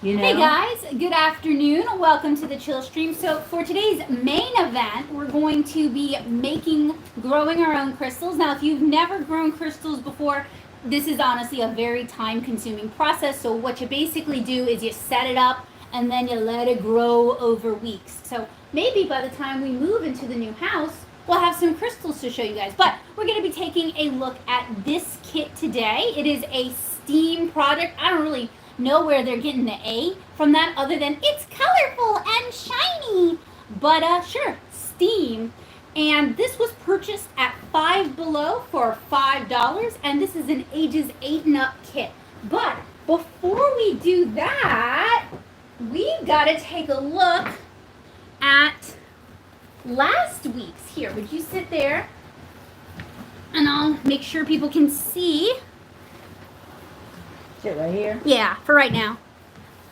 You know? Hey guys, good afternoon. Welcome to the Chillstream. So for today's main event, we're going to be growing our own crystals. Now, if you've never grown crystals before, this is honestly a very time-consuming process. So what you basically do is you set it up and then you let it grow over weeks. So maybe by the time we move into the new house, we'll have some crystals to show you guys. But we're going to be taking a look at this kit today. It is a steam project. I don't really know where they're getting the A from that other than it's colorful and shiny. But sure, steam. And this was purchased at FiveBelow for $5, and this is an ages 8 and up kit. But before we do that, we've got to take a look at last week's. Here, would you sit there? And I'll make sure people can see. Sit right here? Yeah, for right now.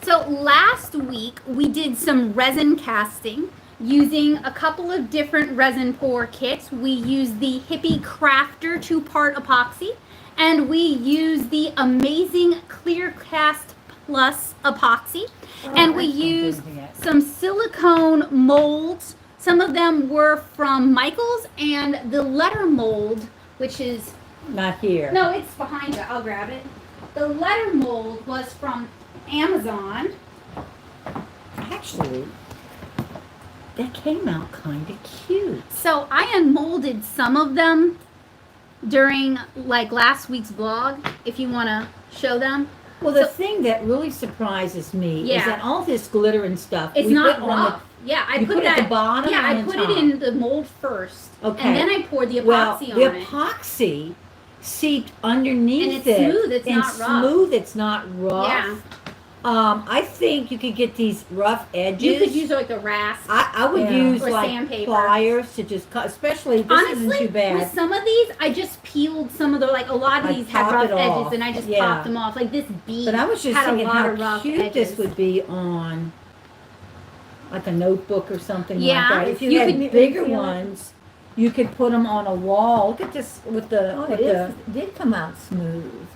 So last week we did some resin casting using a couple of different resin pour kits. We used the Hippie Crafter 2-part epoxy, and we used the amazing Clear Cast Plus epoxy, and we used some silicone molds. Some of them were from Michael's, and the letter mold, which is not here. No, it's behind you. I'll grab it. The letter mold was from Amazon. Actually, that came out kind of cute. So I unmolded some of them during like last week's vlog, if you want to show them. Well, the thing that really surprises me is that all this glitter and stuff. It's not rough. Yeah, I put that at the bottom. Yeah, I put it in the mold first. Okay. And then I poured the epoxy on it. The epoxy seeped underneath it. And it's smooth. It's not rough. Smooth. It's not rough. Yeah. I think you could get these rough edges. You could use like a rasp. I would use or like sandpaper. pliers to just cut. Especially this Honestly, isn't too bad. With some of these, I just peeled some of the a lot of these had rough edges, and I just popped them off. Like this bead. But I was just had thinking a lot how of rough cute edges. this would be on like a notebook or something Yeah, like that. If you had bigger ones, you could put them on a wall. Look at this with the. Oh, it did come out smooth.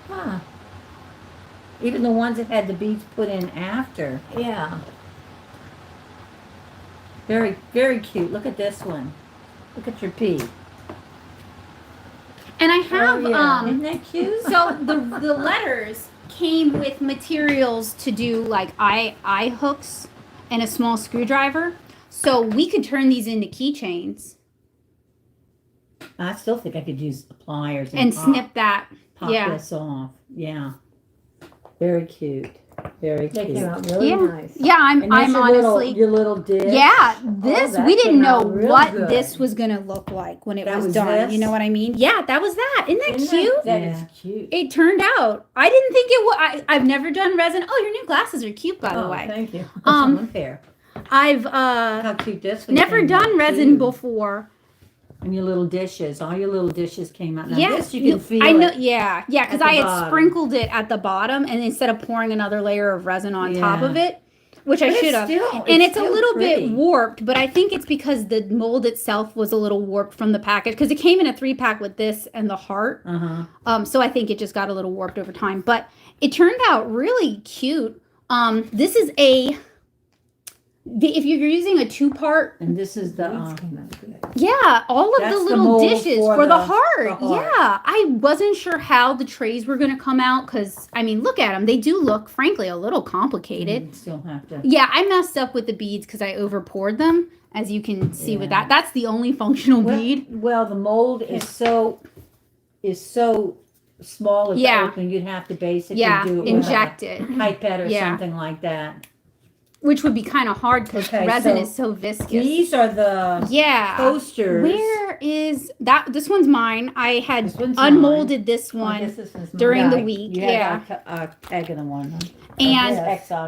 Huh. Even the ones that had the beads put in after. Yeah. Very, very cute. Look at this one. Look at your pea. And I have Isn't that cute? So the letters came with materials to do like eye hooks and a small screwdriver. So we could turn these into keychains. I still think I could use pliers and snip that. Pop this off. Yeah. Very cute. Very cute. They came out really nice. Yeah, I'm honestly your little dish. Yeah, this we didn't know what good. this was gonna look like when it That was done. this? You know what I mean? Yeah, that was that. Isn't that cute? That is cute. It turned out. I didn't think it would. I've never done resin. Oh, your new glasses are cute, by the way. Thank you. That's unfair. I've how cute this one never done resin before. And your little dishes, all your little dishes came out. Now Yeah, this you can feel. I know. It Yeah, because I had sprinkled it at the bottom, and instead of pouring another layer of resin on top of it, which I should have. And it's a little bit warped, but I think it's because the mold itself was a little warped from the package, because it came in a 3-pack with this and the heart. So I think it just got a little warped over time, but it turned out really cute. This is if you're using a 2-part, and this is the all of that's the little dishes for the heart. The heart. Yeah, I wasn't sure how the trays were going to come out, because I mean, look at them. They do look, frankly, a little complicated. You still have to. Yeah, I messed up with the beads because I over poured them, as you can see with that. That's the only functional bead. Well, the mold is so small it's open. You'd have to basically do it inject with it, a pipette or something like that. Which would be kind of hard because resin is so viscous. These are the coasters. Where is that? This one's mine. I had unmolded this one during the week. You had a tag in the one. And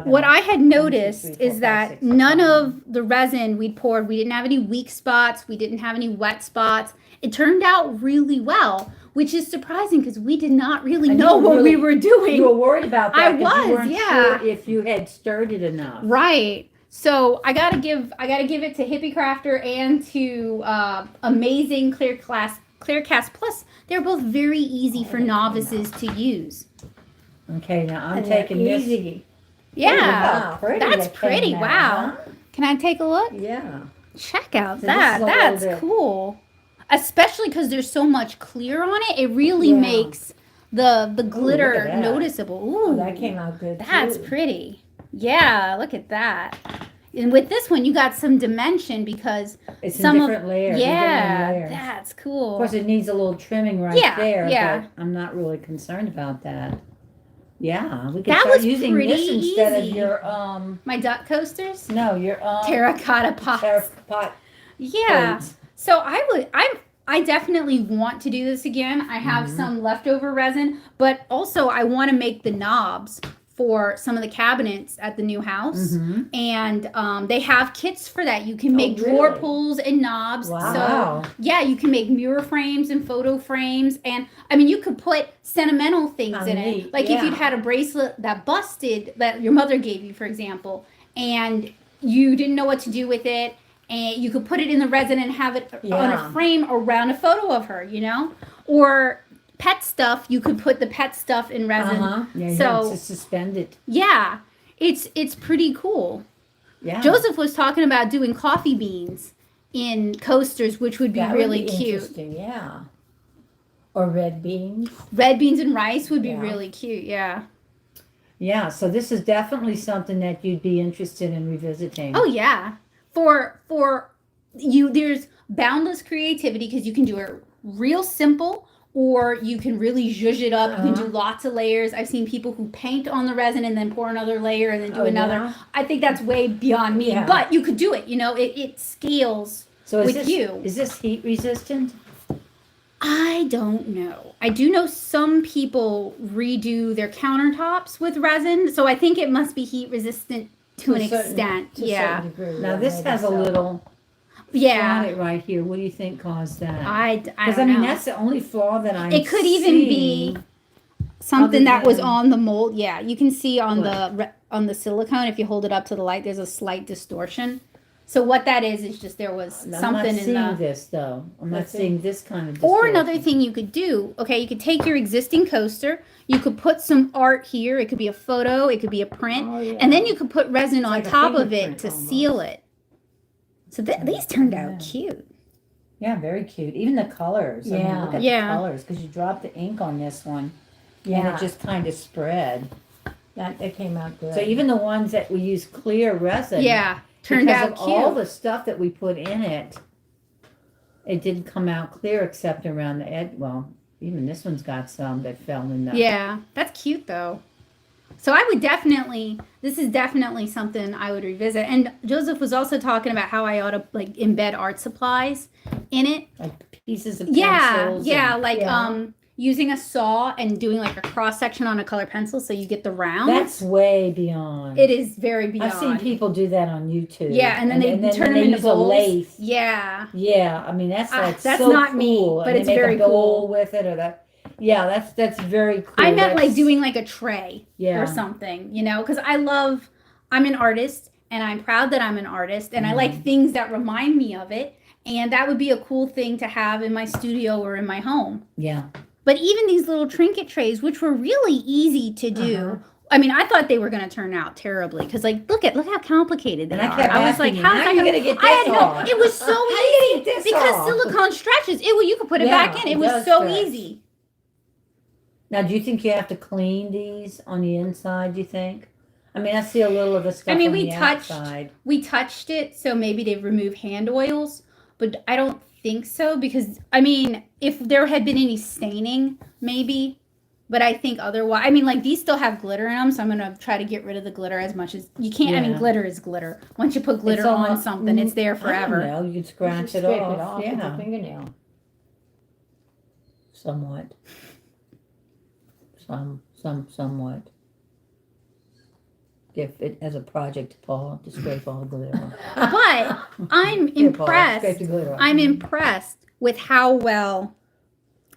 what I had noticed is that none of the resin we'd poured, we didn't have any weak spots. We didn't have any wet spots. It turned out really well, which is surprising because we did not really know what we were doing. You were worried about that. I was, you weren't sure if you had stirred it enough. Right. So I gotta give it to Hippie Crafter and to amazing Clear Cast Plus. They're both very easy for novices to use. Okay, now I'm And they're taking this. easy. Yeah. How pretty That's that came pretty. out, Wow. huh? Can I take a look? Yeah. Check out So this that. is a little That's bit- cool. Especially because there's so much clear on it. It really Yeah. makes the glitter that. noticeable. Ooh, Oh, that came out good that's too. pretty. Yeah, look at that. And with this one, you got some dimension because It's some in of different layers. You're getting yeah, layers. that's Of cool. course, it needs a little trimming right Yeah, there, yeah. but I'm not really concerned about that. Yeah, we could That start was using pretty this instead easy. of your My duck coasters, no, your terracotta pots. terracotta Yeah. plates. So I definitely want to do this again. I have some leftover resin, but also I want to make the knobs for some of the cabinets at the new house. Mhm. And they have kits for that. You can make drawer really? pulls and knobs. Wow. So yeah, you can make mirror frames and photo frames. And I mean, you could put sentimental things How in it. neat, Like if yeah. you'd had a bracelet that busted that your mother gave you, for example, and you didn't know what to do with it, and you could put it in the resin and have it on Yeah. a frame around a photo of her, you know? Or pet stuff, you could put the pet stuff in resin. Yeah, So- it's suspended. Yeah, it's pretty cool. Yeah. Joseph was talking about doing coffee beans in coasters, which would be That really would be cute. interesting, yeah. Or red beans. Red beans and rice would be Yeah. really cute, yeah. Yeah, so this is definitely something that you'd be interested in revisiting. Oh yeah. For you there's boundless creativity because you can do it real simple or you can really zhuzh it up. You can do lots of layers. I've seen people who paint on the resin and then pour another layer and then do Oh, another. yeah? I think that's way beyond me, Yeah. but you could do it. You know, it scales. so is with this, you. is this heat resistant? I don't know. I do know some people redo their countertops with resin, so I think it must be heat resistant to an extent. To a Yeah. certain degree, Now yeah, this maybe has a so. little Yeah. flaw right here. What do you think caused that? I Because don't mean know. that's the only flaw that I'm It could even be seeing. something that was than- on the mold. Yeah, you can see on What? on the silicone if you hold it up to the light, there's a slight distortion. So what that is just there was I'm not something in seeing the. this though. I'm not Let's see. seeing this kind of Or distortion. another thing you could do, okay, you could take your existing coaster, you could put some art here. It could be a photo, it could be a print, Oh, yeah. and then you could put resin on like a top of it fingerprint to almost. seal it. So these turned out Yeah. cute. Yeah, very cute. Even the colors. I mean, Yeah. look at Yeah. the colors because you dropped the ink on this one, and Yeah, it just kind of spread. that came out good. So even the ones that we use clear resin, Yeah, turned because out of all cute. the stuff that we put in it, it didn't come out clear except around the edge. Well, even this one's got some that fell in the. Yeah, that's cute though. So this is definitely something I would revisit. And Joseph was also talking about how I ought to like embed art supplies in it. Like pieces of Yeah, pencils. yeah, and- like Yeah. using a saw and doing like a cross section on a color pencil so you get the rounds. That's way beyond. It is very beyond. I've seen people do that on YouTube. Yeah, and then they turn them they into use bowls. a lathe. Yeah. Yeah, I mean that's like that's so not me, cool. but And they it's make very a bowl cool. with it, or that. Yeah, that's very cool. I meant like That's- doing like a tray yeah. or something, you know, because I'm an artist and I'm proud that I'm an artist and I Mm-hmm. like things that remind me of it. And that would be a cool thing to have in my studio or in my home. Yeah, But even these little trinket trays, which were really easy to do. I mean, I thought they were going to turn out terribly because, like, look how complicated they And I are. kept I was like, asking you, how how is are that you gonna gonna get I had this no. off? It was so How you gonna easy get this because off? silicone stretches. You could put it Yeah, back in. it It was does so stretch. easy. Now, do you think you have to clean these on the inside? Do you think? I mean, I see a little of the stuff I mean, on we the touched- outside. We touched it, so maybe they remove hand oils, but I don't think so because I mean, if there had been any staining, maybe. But I think otherwise, I mean, like these still have glitter in them, so I'm gonna try to get rid of the glitter as much as you can. I mean, Yeah. glitter is glitter. Once you put glitter It's on almost- something, it's there I forever. don't know. You can scratch Just it scrape off. it off with your Yeah, fingernail. somewhat. Somewhat. If it as a project, Paul, to scrape all the glitter off. But I'm Here, Paul, impressed. scrape the glitter off. I'm impressed with how well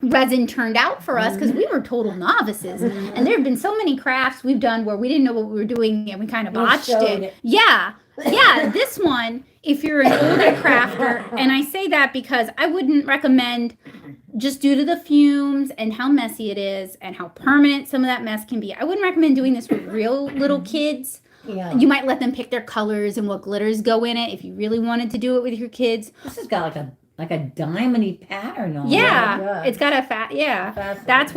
resin turned out for us because we were total novices. And there have been so many crafts we've done where we didn't know what we were doing and we kind of You botched showed it. it. Yeah. Yeah. This one, if you're an older crafter, and I say that because I wouldn't recommend just due to the fumes and how messy it is and how permanent some of that mess can be. I wouldn't recommend doing this with real little kids. Yeah. You might let them pick their colors and what glitters go in it if you really wanted to do it with your kids. This has got like a diamondy pattern on it. Yeah, it it's got a yeah. Fascinating. That's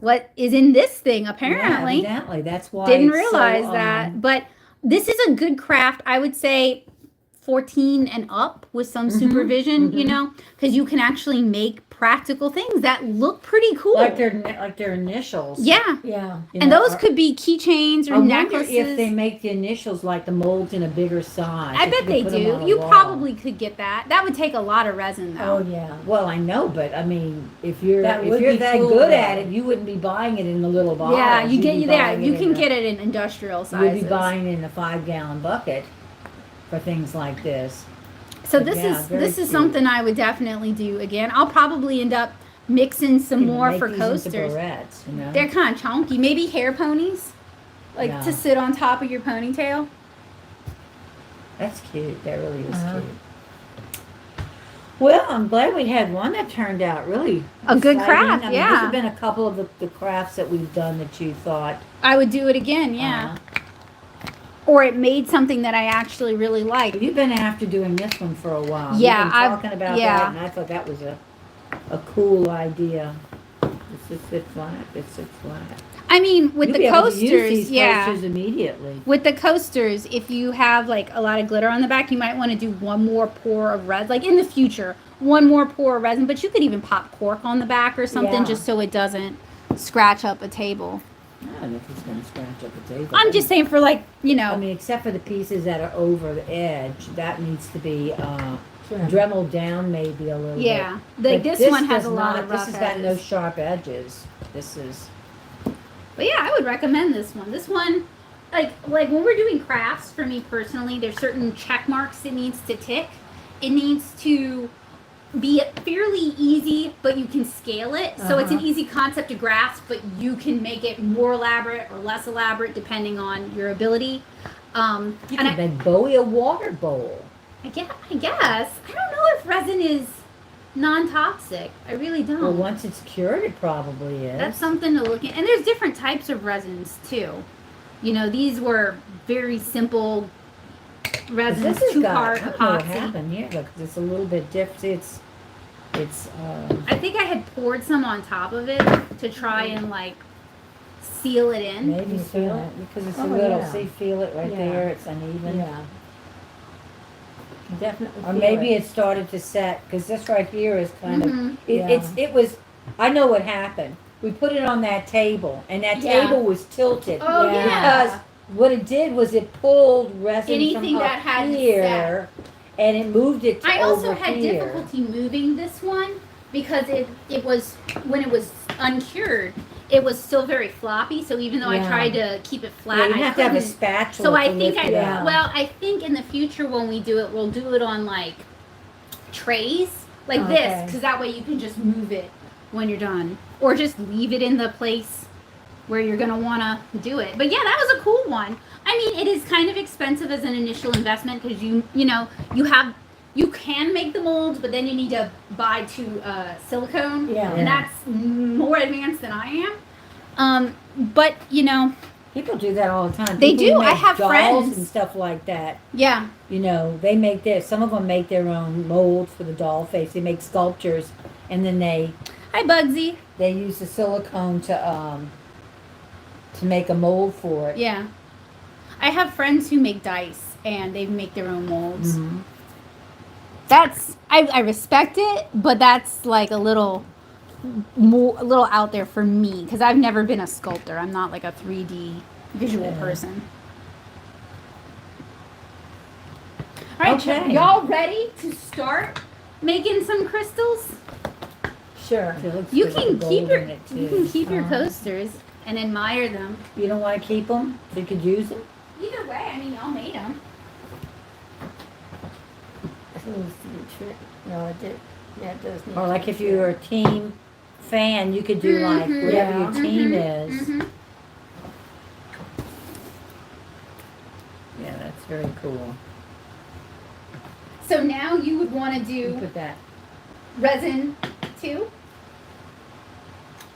what is in this thing apparently. Yeah, evidently. That's why Didn't it's realize so, that, but this is a good craft. I would say 14 and up with some supervision, you know, because you can actually make practical things that look pretty cool. like their initials. Yeah. Yeah. You And know, those could be keychains or I wonder necklaces. if they make the initials like the molds in a bigger size. I if bet you they put 'em do. on a You wall. probably could get that. That would take a lot of resin Oh though. yeah. Well, I know, but I mean, if you're That would be that cool, good though. at it, you wouldn't be buying it in the little bottles. Yeah, you You'd get be you there. buying You it can in get it in industrial a, you'd sizes. be buying it in a 5-gallon bucket for things like this. So But this yeah, is very this is cute. something I would definitely do again. I'll probably end up mixing some You can more make for these into coasters. barrettes, you know. They're kind of chunky. Maybe hair ponies, like Yeah. to sit on top of your ponytail. That's cute. That really is Uh-huh. cute. Well, I'm glad we had one that turned out really A good exciting. craft, I mean, yeah. There's have been a couple of the crafts that we've done that you thought. I would do it again, yeah. Or it made something that I actually really like. You've been after doing this one for a while. Yeah, You've been I've- talking about yeah. that, and I thought that was a cool idea. This just sits flat. It sits flat. I mean, with You'll the be able to use coasters, these yeah. coasters immediately. With the coasters, if you have like a lot of glitter on the back, you might want to do one more pour of resin. Like in the future, one more pour of resin. But you could even pop cork on the back or something Yeah. just so it doesn't scratch up a table. I don't know if it's going to scratch up the table. I'm just saying for like, you know. I mean, except for the pieces that are over the edge, that needs to be Sure. dremeled down maybe a little Yeah, bit. like But this one has does a lot not- of rough This has got no edges. sharp edges. This is. But yeah, I would recommend this one. This one, like when we're doing crafts, for me personally, there's certain check marks it needs to tick. It needs to be fairly easy, but you can scale it. So it's an easy concept to grasp, but you can make it more elaborate or less elaborate depending on your ability. You And can make Bowie a water bowl. I guess I don't know if resin is non-toxic. I really don't. Well, once it's cured, it probably is. That's something to look at. And there's different types of resins too. You know, these were very simple resins, This has got, two-part I don't know what epoxy. happened here, look, it's a little bit different. It's I think I had poured some on top of it to try and like seal it in. maybe You feel feel it, because it's a Oh, little, yeah. see, feel it right Yeah. there, it's uneven. Yeah. Definitely. Or feel maybe it. it started to set, because this right here is kind Mhm. of, Yeah. it was, I know what happened. We put it on that table, and that Yeah. table was tilted. Oh Yeah. yeah. Because what it did was it pulled resin Anything from that up hadn't here, and it moved it to I also over had here. difficulty moving this one because it was when it was uncured, it was still very floppy. So even though I Yeah. tried to keep it flat, Yeah, you I have to have a couldn't. spatula So I to think lift I it Yeah. up. well, I think in the future when we do it, we'll do it on like trays like this, Okay. because that way you can just move it when you're done, or just leave it in the place where you're gonna wanna do it. But yeah, that was a cool one. I mean, it is kind of expensive as an initial investment because you can make the molds, but then you need to buy silicone, Yeah. and that's more advanced than I am. But you know, People do that all the time. They People do. who I make have dolls friends. and stuff like that. yeah. You know, they make this. Some of them make their own molds for the doll face. They make sculptures, and then they Hi, Bugsy. use the silicone to make a mold for it. Yeah. I have friends who make dice and they make their own molds. Mhm. I respect it, but that's like a little out there for me because I've never been a sculptor. I'm not like a 3D visual Yeah. person. All right, Okay. y'all ready to start making some crystals? Sure. It looks You good with can the keep gold your in it, you too. can keep your Uh-huh. coasters and admire them. You don't want to keep them, so you could use them. Either way, I mean, y'all made them. No, it did. Yeah, it does. need Or to like be if you're a shared. team fan, you could do like Mhm. whatever Yeah. your team Mhm. is. Mhm. Yeah, that's very cool. So now you would want to You do put that. resin too?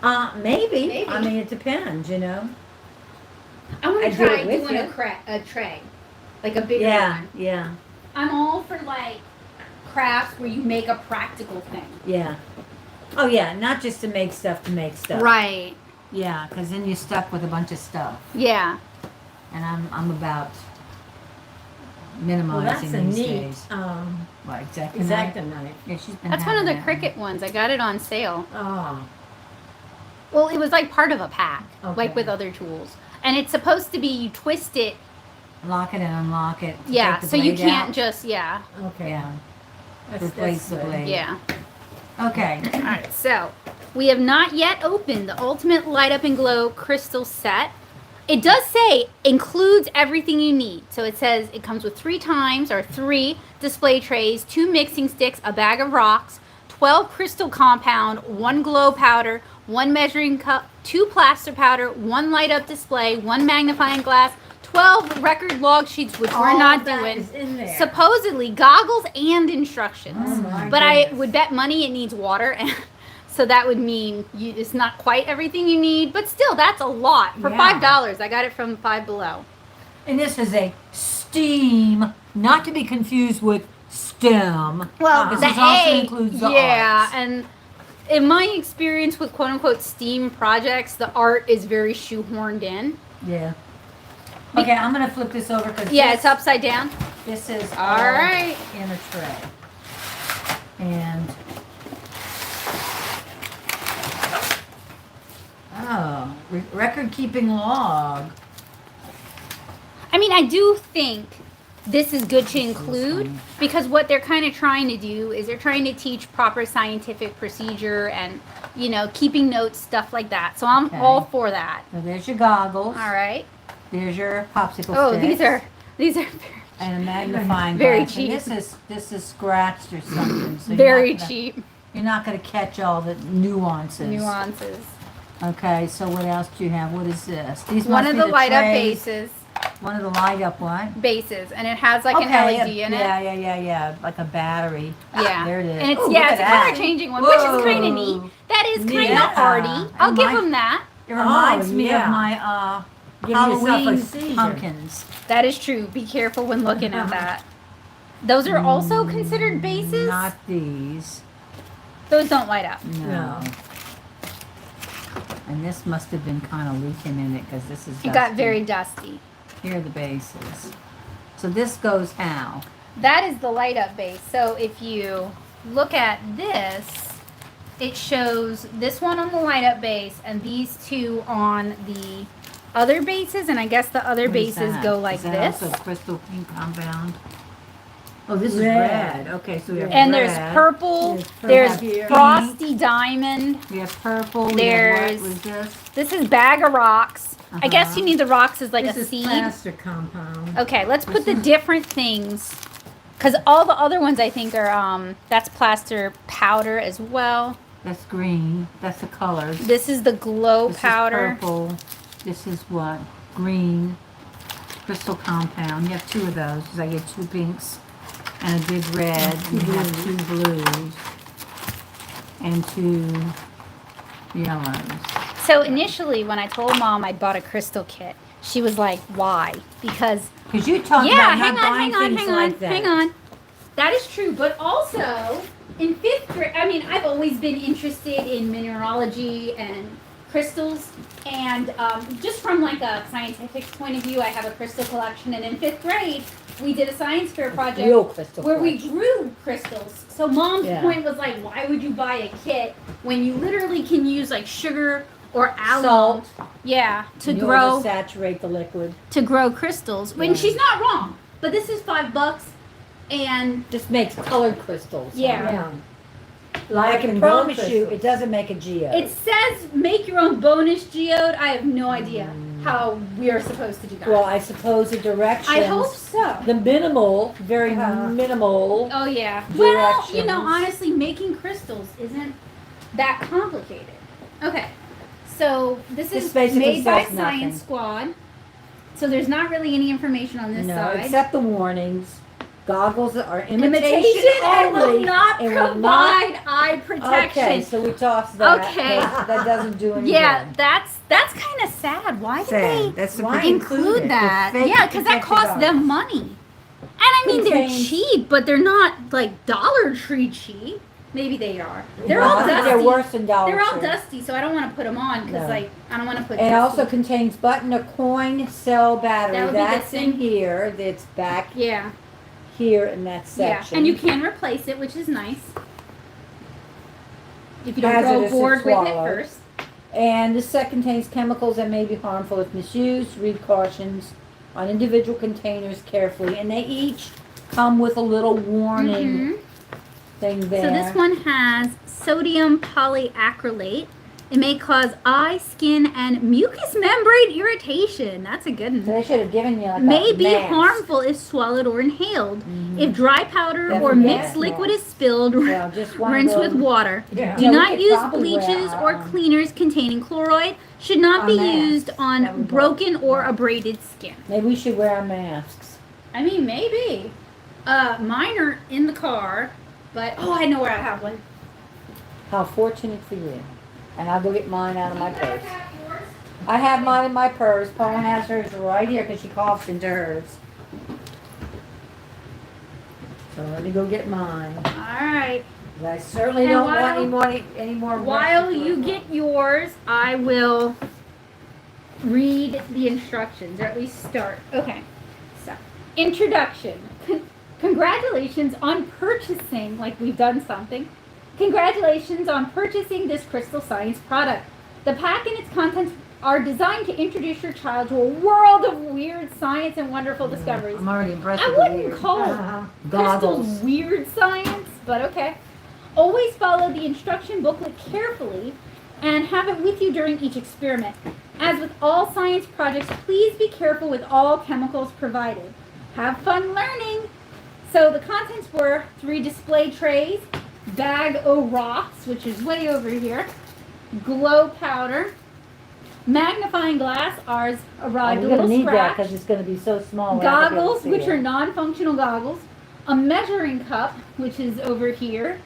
Maybe. Maybe. I mean, it depends, you know. I want I'd to do try it with doing you. a tray, like a bigger Yeah, one. yeah, I'm all for like crafts where you make a practical thing. yeah. Oh, yeah, not just to make stuff. Right. Yeah, because then you're stuck with a bunch of stuff. Yeah. And I'm about Well, minimizing that's a these neat, days. What, exactly? exacto knife. Yeah, she's been That's one of the having that Cricut ones. I got it on sale. Oh, Well, it was like part of a pack, like Okay. with other tools. And it's supposed to be you twist it. Lock it and unlock it. to Yeah. take the So you blade can't out. just, yeah. okay. Yeah. That's Replace the good. blade. Yeah. Okay. All right. So we have not yet opened the Ultimate Light Up and Glow Crystal Set. It does say includes everything you need. So it says it comes with 3 display trays, 2 mixing sticks, a bag of rocks, 12 crystal compound, 1 glow powder, 1 measuring cup, 2 plaster powder, 1 light up display, 1 magnifying glass, 12 record log sheets, which we're All not that doing. is in there. Supposedly goggles and instructions. Oh my But I goodness. would bet money it needs water, and so that would mean it's not quite everything you need. But still, that's a lot for Yeah. $5. I got it from FiveBelow. And this is a steam, not to be confused with STEM. Well, This the is also A, includes the yeah, arts. and in my experience with quote unquote STEAM projects, the art is very shoehorned in. Yeah. Okay, I'm gonna flip this over because Yeah, it's upside down. This is All right. in a tray. And record keeping log. I mean, I do think this is good to include funny. because what they're kind of trying to do is they're trying to teach proper scientific procedure and, you know, keeping notes, stuff like that. So I'm Okay. all for that. So there's your goggles. All right. There's your popsicle Oh, sticks. these are And a magnifying Very glass. And cheap. this is scratched or something. So very you're not gonna- cheap You're not gonna catch all the nuances. nuances. Okay, so what else do you have? What is this? These One must of be the light up trays. bases, One of the light up what? and it has like an Okay, LED in it. yeah, like a battery. Yeah. There it is. And it's Ooh, yeah, look it's a at that. color changing one, which is kind of Whoa. neat. That is kind Yeah. of arty. I'll And give my- them that. It reminds me yeah. of my Give yourself a Halloween seizure. pumpkins. That is true. Be careful when looking at that. Those are also considered bases. Not these. Those don't light up. No. And this must have been kind of leaking in it because this is It got dusty. very dusty. Here are the bases. So this goes how? That is the light up base. So if you look at this, it shows this one on the light up base and these 2 on the other bases. And I guess the other What is bases that? go like Is that this. also crystal pink compound? Oh, this is Red. red. Okay, so we have And red. there's purple, There's purple there's here. frosty diamond. We have purple. We There's- have what was this? This is bag of rocks. I guess Uh-huh. you need the rocks as like This a is seed. plaster compound. Okay, let's put the different things, because all the other ones I think are that's plaster powder as well. That's green. That's the colors. This is the glow This powder. is purple. This is what? Green. Crystal compound. You have 2 of those. 'Cause I get 2 pinks and a big red. And you have 2 blues and 2 yellows. So initially, when I told Mom I bought a crystal kit, she was like, "Why?" Because Because you talked yeah, about hang not on, buying hang on, things hang on, like that. hang on. That is true, but also in 5th grade, I mean, I've always been interested in mineralogy and crystals, and just from like a scientific point of view, I have a crystal collection. And in 5th grade, we did a science fair project Real crystal where we collection. grew crystals. So Mom's Yeah. point was like, why would you buy a kit when you literally can use like sugar or alum, Salt. yeah, to You grow oversaturate the liquid. crystals? When Yeah. she's not wrong, but this is $5, and Just makes colored crystals. yeah. I can and promise gold you, crystals. it doesn't make a geode. It says make your own bonus geode. I have no idea how we are supposed to do that. Well, I suppose the directions. I hope so. The minimal, very Uh-huh. minimal. Oh yeah. Well, you know, Directions. honestly, making crystals isn't that complicated. Okay, so this This is basically made by says nothing. Science Squad. So there's not really any information on this No, side. except the warnings. Goggles are imitation Imitation and will only. not It will provide eye protection. Okay, so we toss that. Okay. That doesn't do any Yeah, good. that's kind of sad. Why did Sad. That's the they pretty include that? The fake Yeah, because that protective costs them goggles. money. And I mean, they're Contains- cheap, but they're not like Dollar Tree cheap. Maybe they are. They're No, all I think dusty. They're worse than Dollar They're all Tree. dusty, so I don't want to put them on because No. like I don't want to put. It dusty. also contains button, a coin, cell battery. That would be this That's in thing? here. That's back Yeah, here in that yeah, section. and you can replace it, which is nice. If you don't grow Hazardous if bored with it swallowed. first. And this set contains chemicals that may be harmful if misused. Read cautions on individual containers carefully. And they each come with a little warning Mhm. thing there. So this one has sodium polyacrylate. It may cause eye, skin, and mucous membrane irritation. That's a good So one. they should have given you like May a be mask. harmful if swallowed or inhaled. Mhm. If dry powder That's or a mixed gas liquid mask. is spilled, Well, just one of rinse those- with water. Yeah. Do Yeah, we not could use probably wear bleaches our, or cleaners containing chloride. Should not our be mask used that on we bought. broken or Yeah. abraded skin. Maybe we should wear our masks. I mean, maybe. Mine are in the car, but oh, I know where I have one. How fortunate for you. And I'll go get mine out of my purse. I have mine in my purse. Paula has hers right here because she coughs into hers. So let me go get mine. All right. I certainly And don't while- want any more. While Russian you food. get yours, I will read the instructions, or at least start. Okay. So, introduction. Congratulations on purchasing, like we've done something. Congratulations on purchasing this Crystal Science product. The pack and its contents are designed to introduce your child to a world of weird science and wonderful discoveries. I'm already impressed I with the wouldn't weird. call Goggles. crystals weird science, but okay. Always follow the instruction booklet carefully and have it with you during each experiment. As with all science projects, please be careful with all chemicals provided. Have fun learning. So the contents were 3 display trays, bag o' rocks, which is way over here, glow powder, magnifying glass, ours arrived a We're going little to need that scratched, because it's going to be so small. we're not gonna be able goggles, to see which it. are non-functional goggles, a measuring cup, which is over here,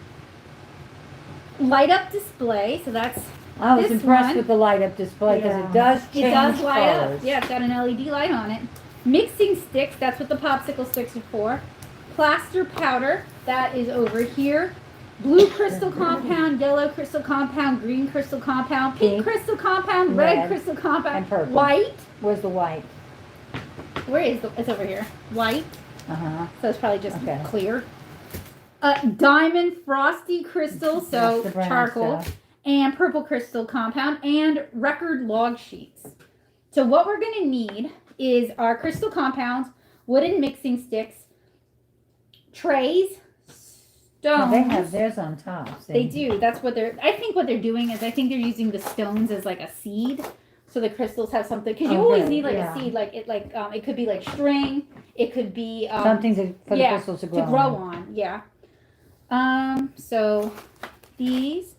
light up display, so that's, I was this impressed one. with the light up display because Yeah. it does change it does light colors. up. Yeah, it's got an LED light on it. Mixing sticks, that's what the popsicle sticks are for. Plaster powder, that is over here. Blue crystal compound, yellow crystal compound, green crystal compound, pink Pink, crystal compound, red red, crystal compound, and purple. white. Where's the white? Where is the, it's over here. White. Uh-huh. So it's probably just Okay. clear. Diamond frosty crystal, so That's the brown charcoal, stuff. and purple crystal compound, and record log sheets. So what we're going to need is our crystal compounds, wooden mixing sticks, trays, Oh, stones. they have theirs on top. See? They do. That's what they're. I think what they're doing is I think they're using the stones as like a seed, so the crystals have something. Because you always Okay, need like yeah. a seed, like it could be like string. It could be Something for the yeah, crystals to grow, to grow on. Yeah. So these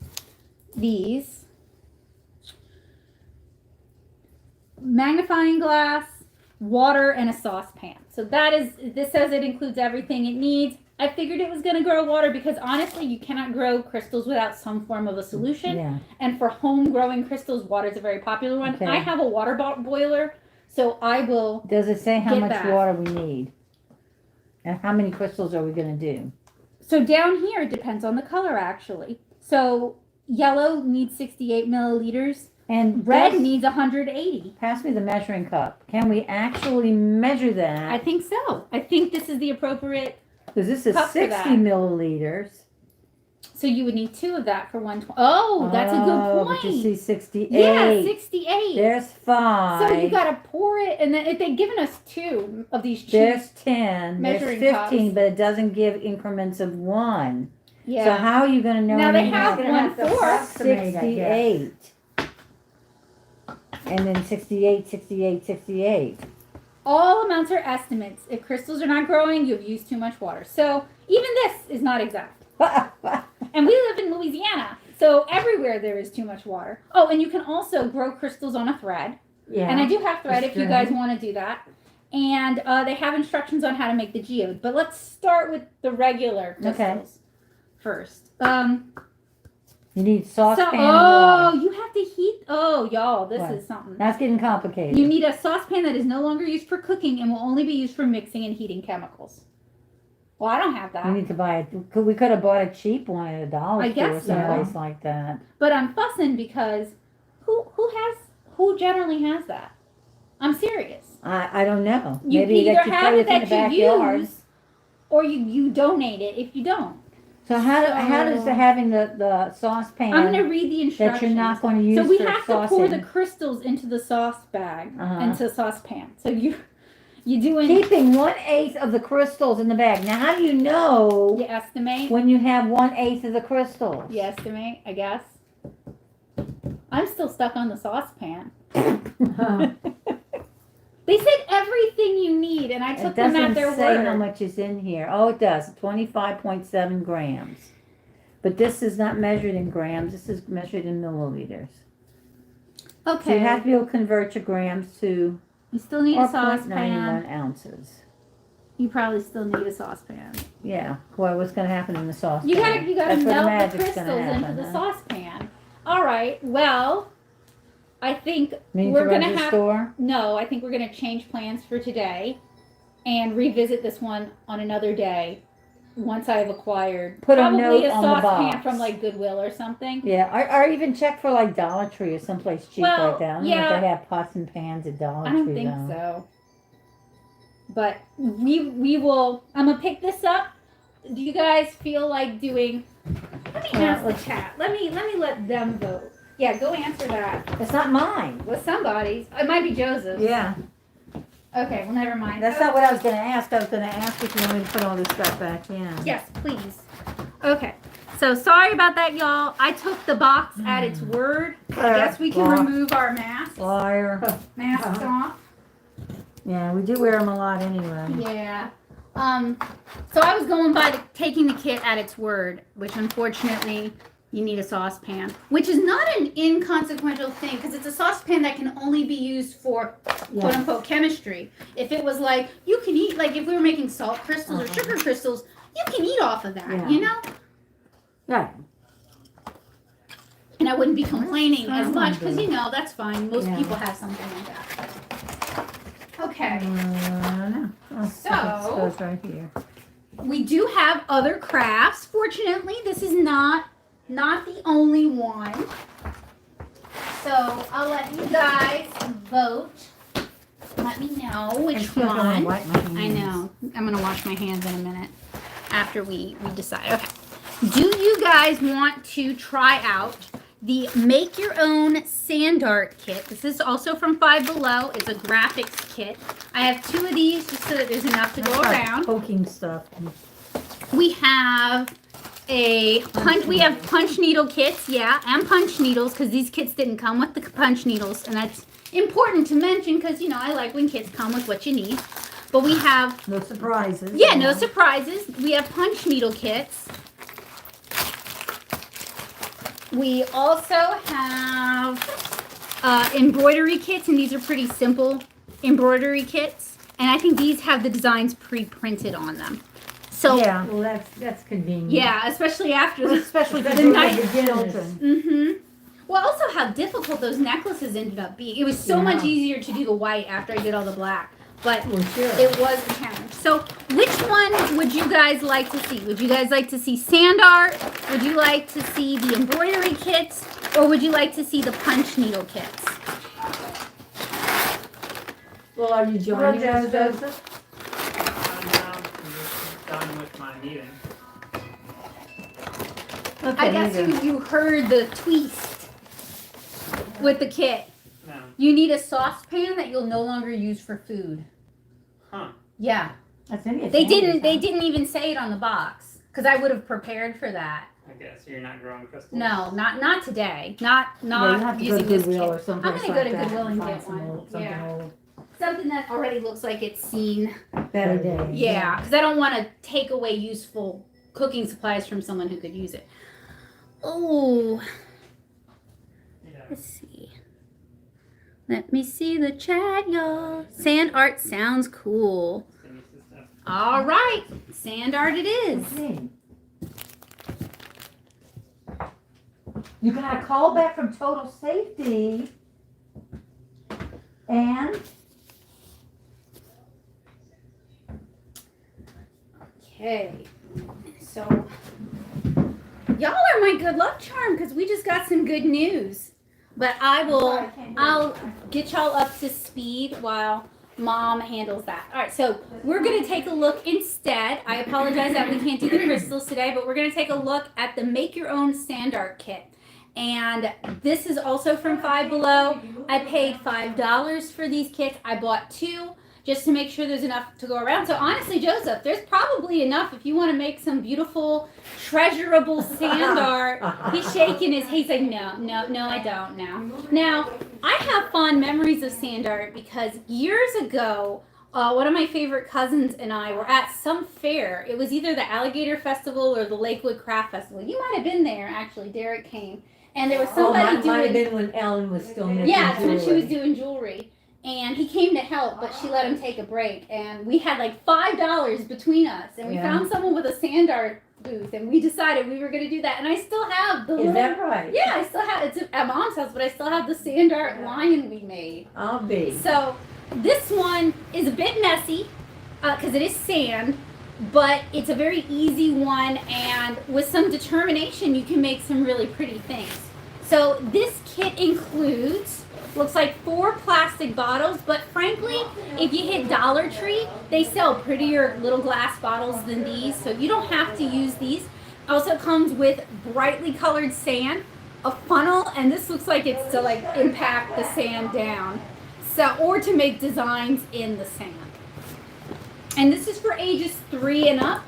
magnifying glass, water, and a saucepan. So that is. This says it includes everything it needs. I figured it was going to grow water because honestly, you cannot grow crystals without some form of a solution. Yeah. And for home growing crystals, water is a very popular one. Okay. I have a water boiler, so I will. Does it say how Get much that. water we need? And how many crystals are we going to do? So down here, it depends on the color actually. So yellow needs 68 milliliters. And Red does- needs 180. pass me the measuring cup. Can we actually measure I that? think so. I think this is the appropriate. Because this is cup for 60 that. milliliters. So you would need 2 of that for 120. Oh, that's a good point. But you see 68. Yeah, 68. There's 5. So you gotta pour it, and then if they've given us 2 of these cheap. There's 10. There's measuring 15, cups. but it doesn't give increments of 1. So Yeah. how are you going to know? Now they anything have else? 1/4. 68. And then 68, 68, 68. All amounts are estimates. If crystals are not growing, you've used too much water. So even this is not exact. And we live in Louisiana, so everywhere there is too much water. Oh, and you can also grow crystals on a thread. Yeah. And I do have thread A if you string. guys want to do that. And they have instructions on how to make the geode. But let's start with the regular crystals first. You need saucepan and oh, water. you have to heat. Oh, y'all, this What? is something. That's getting complicated. You need a saucepan that is no longer used for cooking and will only be used for mixing and heating chemicals. Well, I don't have that. We need to buy it. We could have bought a cheap one at a dollar I store or guess so. someplace like that. But I'm fussing because who generally has that? I'm serious. I don't know. You Maybe either that you have put it it in the that you backyard. use, or you donate it if you don't. So how does having the saucepan I'm going to read the instructions. that you're not going to use So we for have to pour the saucing? crystals into the sauce bag, Uh-huh. into saucepan. So you doing. Keeping 1/8 of the crystals in the bag. Now, how do you know You estimate. when you have 1/8 of the crystals? You estimate, I guess. I'm still stuck on the saucepan. They said everything you need, and I It took them at doesn't their say word. how much is in here. Oh, it does. 25.7 grams. But this is not measured in grams. This is measured in milliliters. Okay. So you have to be able to convert your grams to You still need a 0.91 saucepan. ounces. You probably still need a saucepan. Yeah. Well, what's going to happen in the saucepan? You gotta That's where melt the magic's crystals gonna into happen, the huh? saucepan. All right. Well, I think Means we're you run gonna to the have. store? No, I think we're gonna change plans for today, and revisit this one on another day. Once I have acquired Put a probably note a on the saucepan box. from like Goodwill or something. Yeah, or even check for like Dollar Tree or someplace cheap Well, like that. I don't know yeah. if they have pots and pans at Dollar I don't Tree think though. so. But we will. I'm gonna pick this up. Do you guys feel like doing? Let me ask the chat. Let me let them vote. Yeah, go answer that. It's not mine. With somebody's. It might be Joseph's. Yeah, Okay, well, never mind. that's not what I was going to ask. I was going to ask if you wanted to put all this stuff back in. Yes, please. Okay. So sorry about that, y'all. I took the box at its word. I guess we can remove our masks. Liar. Masks off. Yeah, we do wear them a lot anyway. Yeah. So I was going by taking the kit at its word, which unfortunately you need a saucepan, which is not an inconsequential thing because it's a saucepan that can only be used for quote unquote chemistry. If it was like you can eat, like if we were making salt crystals or sugar crystals, you can eat off of that, Yeah. you know? Yeah. And I wouldn't be complaining as much because you know that's fine. Most Yeah. people have something like that. Okay. No. Oh, So- it goes right here. We do have other crafts. Fortunately, this is not the only one. So I'll let you guys vote. Let me know which I'm gonna one. wipe my hands. I know. I'm gonna wash my hands in a minute after we decide. Okay. Do you guys want to try out the Make Your Own Sand Art Kit? This is also from FiveBelow. It's a graphics kit. I have 2 of these just so that there's enough to go That's like around. poking stuff. We have we have punch needle kits, yeah, and punch needles because these kits didn't come with the punch needles, and that's important to mention because you know I like when kits come with what you need. But we have No surprises. no surprises. We have punch needle kits. We also have embroidery kits, and these are pretty simple embroidery kits. And I think these have the designs pre-printed on them. So Yeah, well that's convenient. yeah, especially after the Especially for the the night. children. Mm-hmm. Well, also how difficult those necklaces ended up being. It was so much easier to do the white after I did all the black. But Well, sure. it was a challenge. So which one would you guys like to see? Would you guys like to see sand art? Would you like to see the embroidery kits? Or would you like to see the punch needle kits? Well, are you joining us, Joseph? I'm now done with my meeting. Okay, I guess you heard the twist with the kit. No. You need a saucepan that you'll no longer use for food. Huh. Yeah. That's interesting. They didn't even say it on the box because I would have prepared for that. I guess you're not growing crystals. No, not today. Not Yeah, you have to go to using this Goodwill kit. or someplace I'm gonna go like to that Goodwill and find get some one. old- something Yeah. old. Something that already looks like it's seen. Better days. Yeah, because I don't want to take away useful cooking supplies from someone who could use it. Oh, Yeah. let's see. Let me see the chat, y'all. Sand art sounds cool. All right, sand art it is. Okay. You got a call back from Total Safety. And Okay, so y'all are my good luck charm because we just got some good news. But I'll get y'all up to speed while Mom handles that. All right, so we're gonna take a look instead. I apologize that we can't do the crystals today, but we're gonna take a look at the Make Your Own Sand Art Kit. And this is also from FiveBelow. I paid $5 for these kits. I bought 2 just to make sure there's enough to go around. So honestly, Joseph, there's probably enough if you want to make some beautiful, treasurable sand art. He's shaking his head. He's like, no, I don't now. Now, I have fond memories of sand art because years ago, one of my favorite cousins and I were at some fair. It was either the Alligator Festival or the Lakewood Craft Festival. You might have been there, actually. Derek came. And there was somebody doing... might have been when Ellen was still making Yeah, it's when jewelry. she was doing jewelry. And he came to help, but she let him take a break. And we had like $5 between us. And we found someone with a sand art booth. And we decided we were going to do that. And I still have the Is that right? Yeah, I still have it's at Mom's house, but I still have the sand art lion we made. I'll be. So this one is a bit messy because it is sand. But it's a very easy one. And with some determination, you can make some really pretty things. So this kit includes... looks like 4 plastic bottles, but frankly, if you hit Dollar Tree, they sell prettier little glass bottles than these, so you don't have to use these. Also comes with brightly colored sand, a funnel, and this looks like it's to like impact the sand down, so or to make designs in the sand. And this is for ages 3 and up.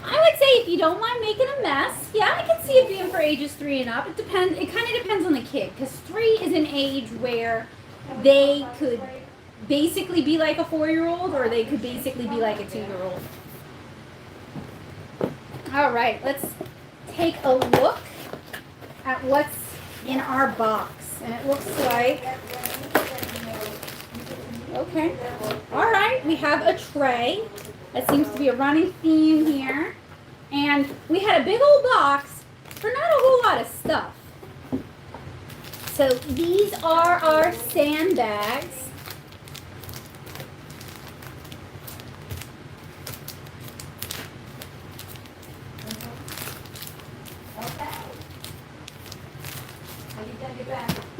I would say if you don't mind making a mess, yeah, I can see it being for ages 3 and up. It depends. It kind of depends on the kid, because 3 is an age where they could basically be like a 4-year-old, or they could basically be like a 2-year-old. All right, let's take a look at what's in our box, and it looks like. Okay. All right, we have a tray. That seems to be a running theme here. And we had a big old box for not a whole lot of stuff. So these are our sandbags.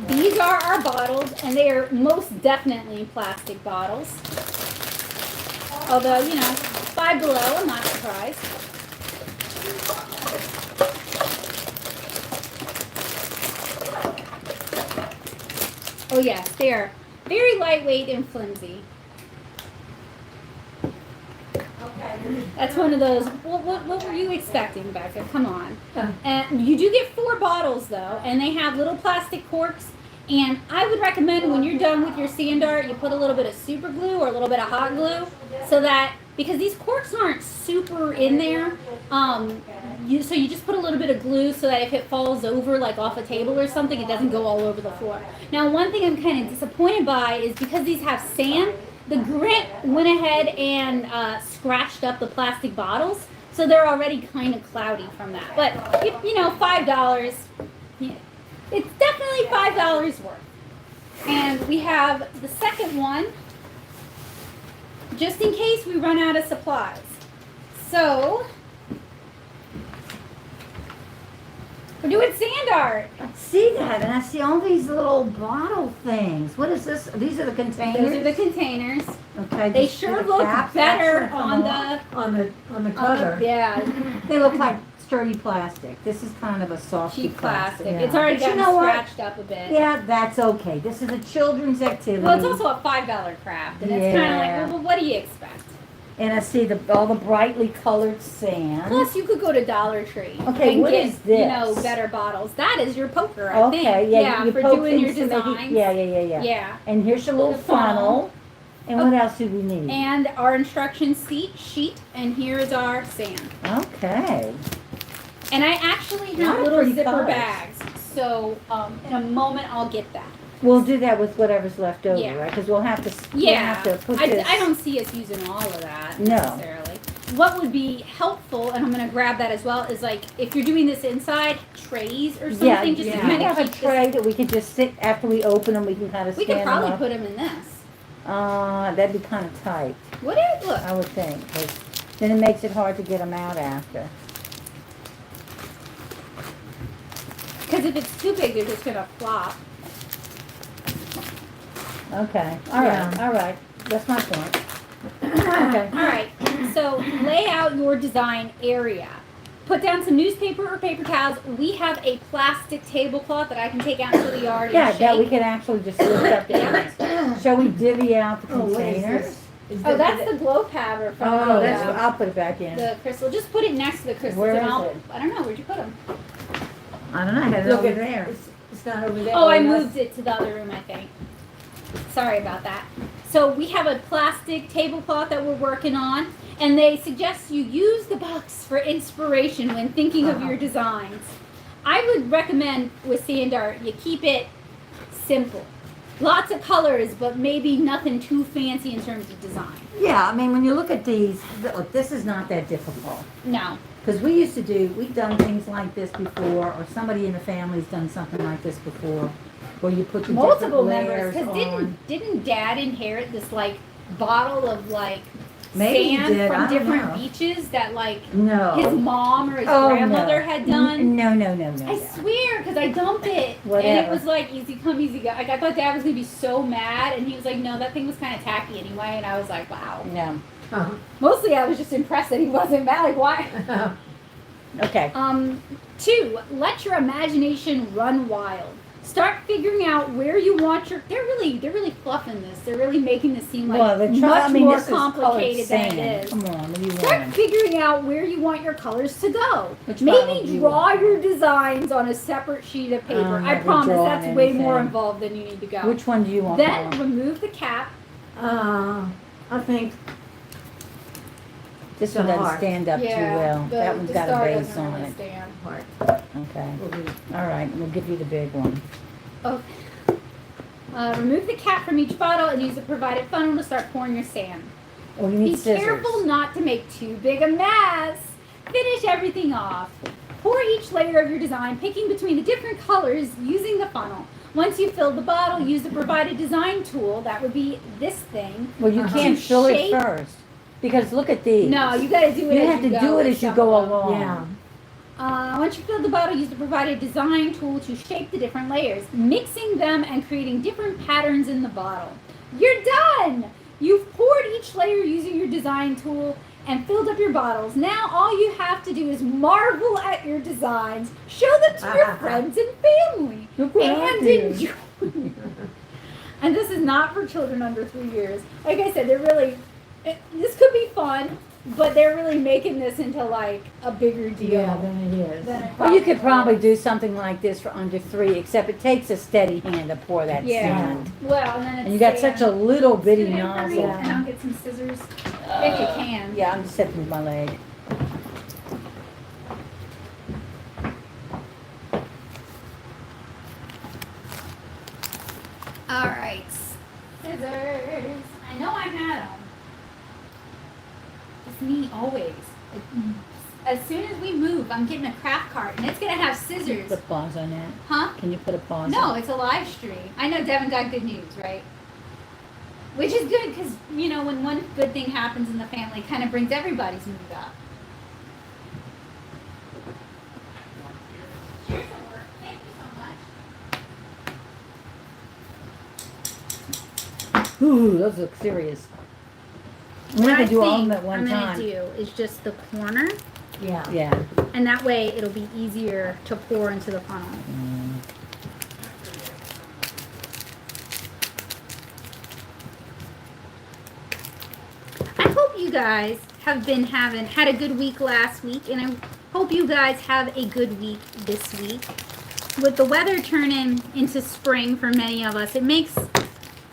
These are our bottles, and they are most definitely plastic bottles. Although, you know, FiveBelow, I'm not surprised. Oh yes, they are very lightweight and flimsy. Okay. That's one of those, what were you expecting, Becca? Come on. And you do get 4 bottles though, and they have little plastic corks. And I would recommend when you're done with your sand art, you put a little bit of super glue or a little bit of hot glue, so that, because these corks aren't super in there, so you just put a little bit of glue so that if it falls over like off a table or something, it doesn't go all over the floor. Now, one thing I'm kind of disappointed by is because these have sand, the grit went ahead and scratched up the plastic bottles, so they're already kind of cloudy from that. But, you know, $5, yeah. It's definitely $5 worth. And we have the second one, just in case we run out of supplies. So, we're doing sand art. I see that, and I see all these little bottle things. What is this? These are the containers? Those are the containers. Okay. They just sure the look caps better actually on come the... off on the cover. Yeah, They look like sturdy plastic. This is kind of a softy cheap plastic. Yeah. It's already But you gotten know what? scratched up a bit. Yeah, that's okay. This is a children's activity. Well, it's also a $5 craft, and it's kind of Yeah. like, well, what do you expect? And I see all the brightly colored sand. Plus, you could go to Dollar Tree Okay, and what get, is this? you know, better bottles. That is your poker, I think. Okay, yeah, you for poke doing your things to make it- designs. Yeah. Yeah. And here's your little Little funnel. funnel. And what else do we need? And our instruction sheet, and here is our sand. Okay. And I actually Lot have of little pretty zipper colors. bags. So in a moment, I'll get that. We'll do that with whatever's left over, Yeah. right? Because we'll have to. We'll Yeah, have to put I this. don't see us using all of that No. necessarily. What would be helpful, and I'm going to grab that as well, is like if you're doing this inside, trays or something, Yeah, just to we kind have of a keep tray this. that we could just sit after we open them. We can kind of We stand could probably them up. put them in this. That'd be kind of tight, Would it? Look. I would think, 'cause then it makes it hard to get them out after. Because if it's too big, they're just going to flop. Okay. All right. All right. That's my point. Okay. All right, so lay out your design area. Put down some newspaper or paper towels. We have a plastic tablecloth that I can take out into the yard Yeah, and that we shake. can actually just lift up the ends. Shall we divvy out the containers? Oh, that's the glow powder from Oh, that's. the, I'll put it back in. the crystal. Just put it next to the crystals. Where and is I'll, it? I don't know. Where'd you put them? I don't know. I had it Look over at there. It's not over there. Oh, I that's- moved it to the other room, I think. Sorry about that. So we have a plastic tablecloth that we're working on, and they suggest you use the box for inspiration when thinking of your designs. I would recommend with sand art, you keep it simple. Lots of colors, but maybe nothing too fancy in terms of design. Yeah, I mean, when you look at these, look, this is not that difficult. No. Because we've done things like this before, or somebody in the family's done something like this before, where you put the Multiple different members, layers because on. didn't Dad inherit this like bottle of like Maybe he sand did, I from don't different know. beaches that like No. his mom or his Oh, grandmother no. had done? No. I swear, because I dumped it, and it Whatever. was like easy come, easy go. Like I thought Dad was gonna be so mad, and he was like, "No, that thing was kind of tacky anyway." And I was like, "Wow." No. Uh-huh. Mostly, I was just impressed that he wasn't mad. Like, why? Okay. 2, let your imagination run wild. Start figuring out where you want your. They're really fluffing this. They're really making this seem like Well, the much more this is complicated colored than sand. it is. Come on, what do you Start want? figuring out where you want your colors to go. Which bottle do Maybe you draw want? your designs on a separate sheet of paper. I'm I never promise drawing that's way more anything. involved than you need to go. Which one do you want? Then Paula? remove the cap. I think This the one doesn't heart. stand up too well. That one's got a star base doesn't on really it. stand. heart Okay. will be. All right, we'll give you the big one. Okay. Remove the cap from each bottle and use the provided funnel to start pouring your sand. Oh, you Be need scissors. careful not to make too big a mess. Finish everything off. Pour each layer of your design, picking between the different colors using the funnel. Once you've filled the bottle, use the provided design tool. That would be this thing. Well, you can't To fill it shape- first. Because look at these. No, you got to do it You as have you to go do it with as you some go of them. along. Yeah. Once you fill the bottle, use the provided design tool to shape the different layers, mixing them and creating different patterns in the bottle. You're done! You've poured each layer using your design tool and filled up your bottles. Now all you have to do is marvel at your designs, show them to your friends and family, Look what I and did. enjoy. And this is not for children under 3 years. Like I said, this could be fun, but they're really making this into like a bigger deal. Yeah, then it is. than it Well, you could probably was. do something like this for under 3, except it takes a steady hand to pour that Yeah. sand. Well, and then it's And you got such a little bitty And nozzle. I'll get some scissors if you can. Yeah, I'm just sitting with my leg. All right. Scissors. I know I had them. It's me always. As soon as we move, I'm getting a craft cart, and it's gonna have scissors. Put a pause on that. Huh? Can you put a pause No, on it's a live stream. I know Devin got good news, right? Which is good because, when one good thing happens in the family, it kind of brings everybody's mood up. Here's the work. Thank you so much. Ooh, those look serious. I'm What gonna I do all of think them at one I'm time. gonna do is just the corner, Yeah. Yeah. and that way it'll be easier to pour into the funnel. I hope you guys have been had a good week last week, and I hope you guys have a good week this week. With the weather turning into spring for many of us, it makes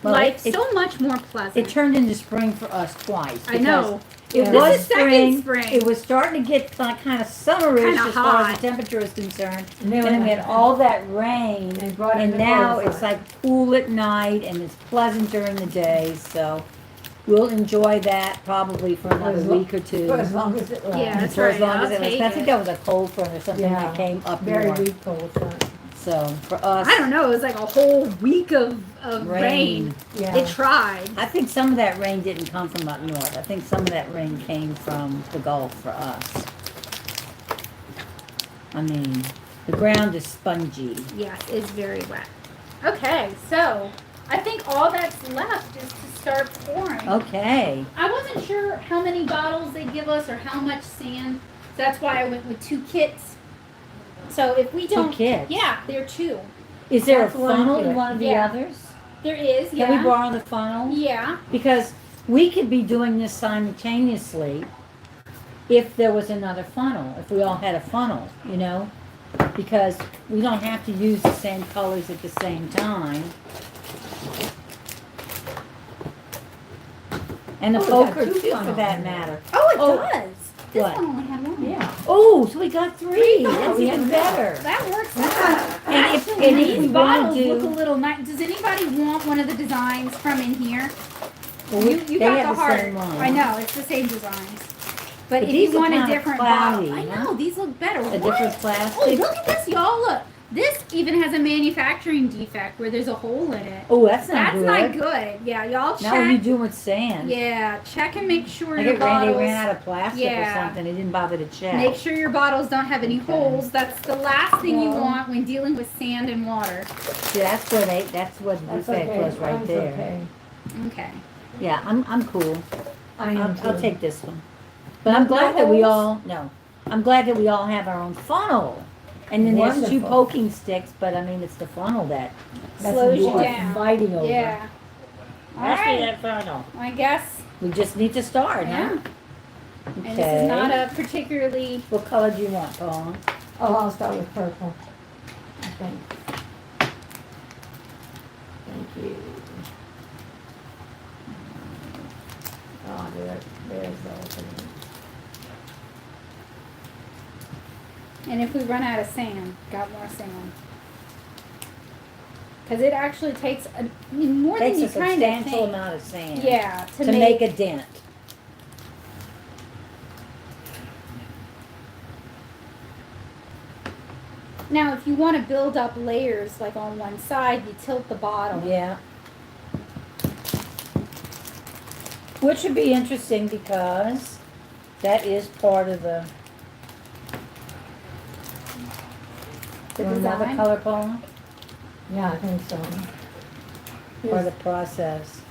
Well, life it- so much more pleasant. It turned into spring for us twice. I know. It Yeah. was This is second spring. It was starting to get like kind of summerish Kinda as far as hot. the temperature is concerned. And And then we had all that rain, And brought in and the now cold it's front. like cool at night and it's pleasant during the day. So we'll enjoy that probably for another as lo- week or two. For as long as it lasts. Yeah, that's For as right, long I'll as it lasts. take I think it. that was a cold front or something Yeah. that came up Very north. weak cold front. So for us, I don't know. It was like a whole week of Rain. rain. Yeah. It tried. I think some of that rain didn't come from up north. I think some of that rain came from the Gulf for us. I mean, the ground is spongy. Yes, it's very wet. Okay, so I think all that's left is to start pouring. Okay. I wasn't sure how many bottles they give us or how much sand. So that's why I went with 2 kits. So if we don't, kits? yeah, there are 2. Is there a That's one funnel in kit. one of the Yeah. others? There is, Can we yeah. borrow the funnel? Yeah. Because we could be doing this simultaneously if there was another funnel, if we all had a funnel, you know? Because we don't have to use the same colors at the same time. And the Oh, we got poker 2 too, for funnels that in there. matter. Oh, it Oh, does. This what? one only had 1. Yeah. Oh, so we got 3. funnels. That's We even had better. That works out. And if- Actually, and if these we wanna bottles do- look a little nice. Does anybody want one of the designs from in here? Well, You they got have the heart. same one. I know, it's the same designs. But if these you look want a kinda different cloudy, bottle, I huh? know, these look better. A What? different Oh, plastic. look at this, y'all. Look. This even has a manufacturing defect where there's a hole in it. Oh, that's not That's good. not good. Yeah, y'all Now what do you check. do with sand? Yeah, check and make sure I your get Randy bottles. ran out of plastic Yeah. or something. He didn't bother to check. Make sure your bottles don't have any Okay. holes. That's the last thing you No. want when dealing with sand and water. See, that's what the That's defect okay. was right Mine's there. okay. Okay. Yeah, I'm cool. I am I'll too. take this one. But I'm glad that we all I'm glad that we all have our own funnel. And then there's 2 Wonderful. poking sticks, but I mean it's the funnel that That's Slows you what down. Fighting over. Yeah. All Pass me right. that funnel. I guess. We just need to start, Yeah. huh? And this is not a particularly. What color do you want, Paul? Oh, I'll start with purple. I think. Thank you. Oh, there's the opening. And if we run out of sand, got more sand. Because it actually takes more than Takes you a kind of substantial think. amount of sand Yeah, to, to make a dent. Now, if you want to build up layers like on one side, you tilt the bottom. Yeah. Which would be interesting because that is part of the. The Another design? color, Paula? Yeah, I think so. Or the process.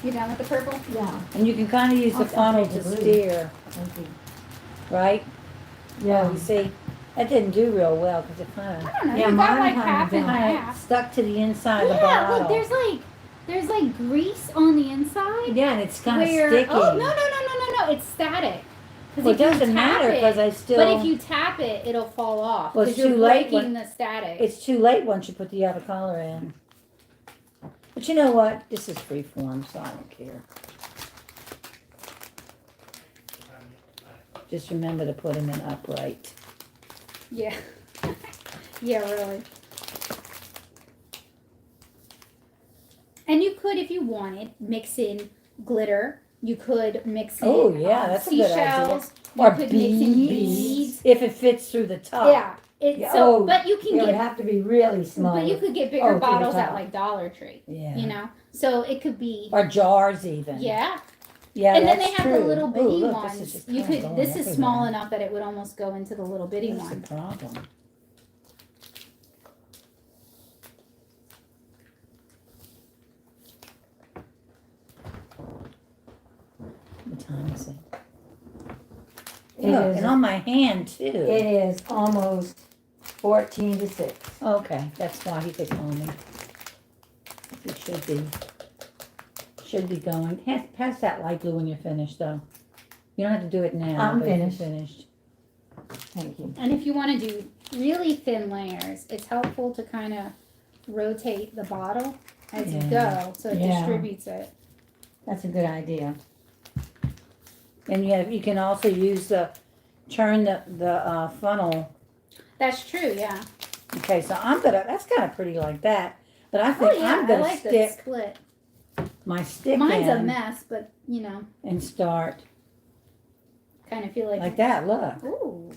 You done with the purple? Yeah, And you can kind of use the I'll funnel take to the blue. steer, thank you. right? Yeah. You see, that didn't do real well because it kind I of don't know. Yeah, you got mine like kinda half and don't. half. stuck to the inside of the Yeah, bottle. look, there's like grease on the inside. Yeah, and it's kind of where sticky. oh no, it's static. 'Cause Well, it if you doesn't tap matter it- because I still. But if you tap it, it'll fall off. Well, Because it's you're too late breaking when- the static. It's too late once you put the other color in. But you know what? This is free form, so I don't care. Just remember to put them in upright. Yeah. Yeah, really. And you could, if you wanted, mix in glitter. You could mix in Oh, yeah, that's a good idea. seashells. You Or could mix in beads. beads. If it fits through the top. Yeah. It, Yeah, so, oh, but you can It would get, have to be really small. but you could get Oh, bigger to the bottles at top. like Dollar Tree. Yeah. You know, so it could be. Or jars even. Yeah. Yeah, And then that's they have true. the little Ooh, bitty look, ones. This is just You kinda could. going This is small everywhere. enough that it would almost go into the little bitty That's one. the problem. What time is it? It Look, is- and on my hand too. It is almost 14 to 6. Okay, that's why he could call me. It should be going. Pass that light blue when you're finished though. You don't have to do it now. I'm but if you're finished. finished. Thank you. And if you want to do really thin layers, it's helpful to kind of rotate the bottle as you Yeah. go so it Yeah. distributes it. That's a good idea. And you can also use turn the funnel. That's true, yeah. Okay, so that's kind of pretty like that. But I Oh think yeah, I'm I gonna like the stick split. my stick Mine's a in mess, but and start kind of feel like that. Look. Ooh.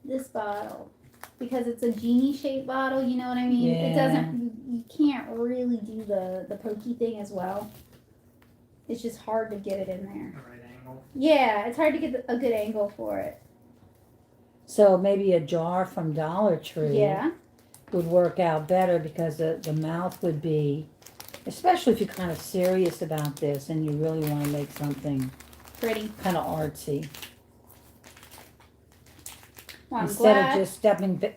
This bottle. Because it's a genie shaped bottle, you know what I mean? Yeah. It doesn't, you can't really do the pokey thing as well. It's just hard to get it in there. The right angle. Yeah, it's hard to get a good angle for it. So maybe a jar from Dollar Tree Yeah. would work out better because the mouth would be, especially if you're kind of serious about this and you really want to make something Pretty. kind of artsy. Well, I'm Instead glad of just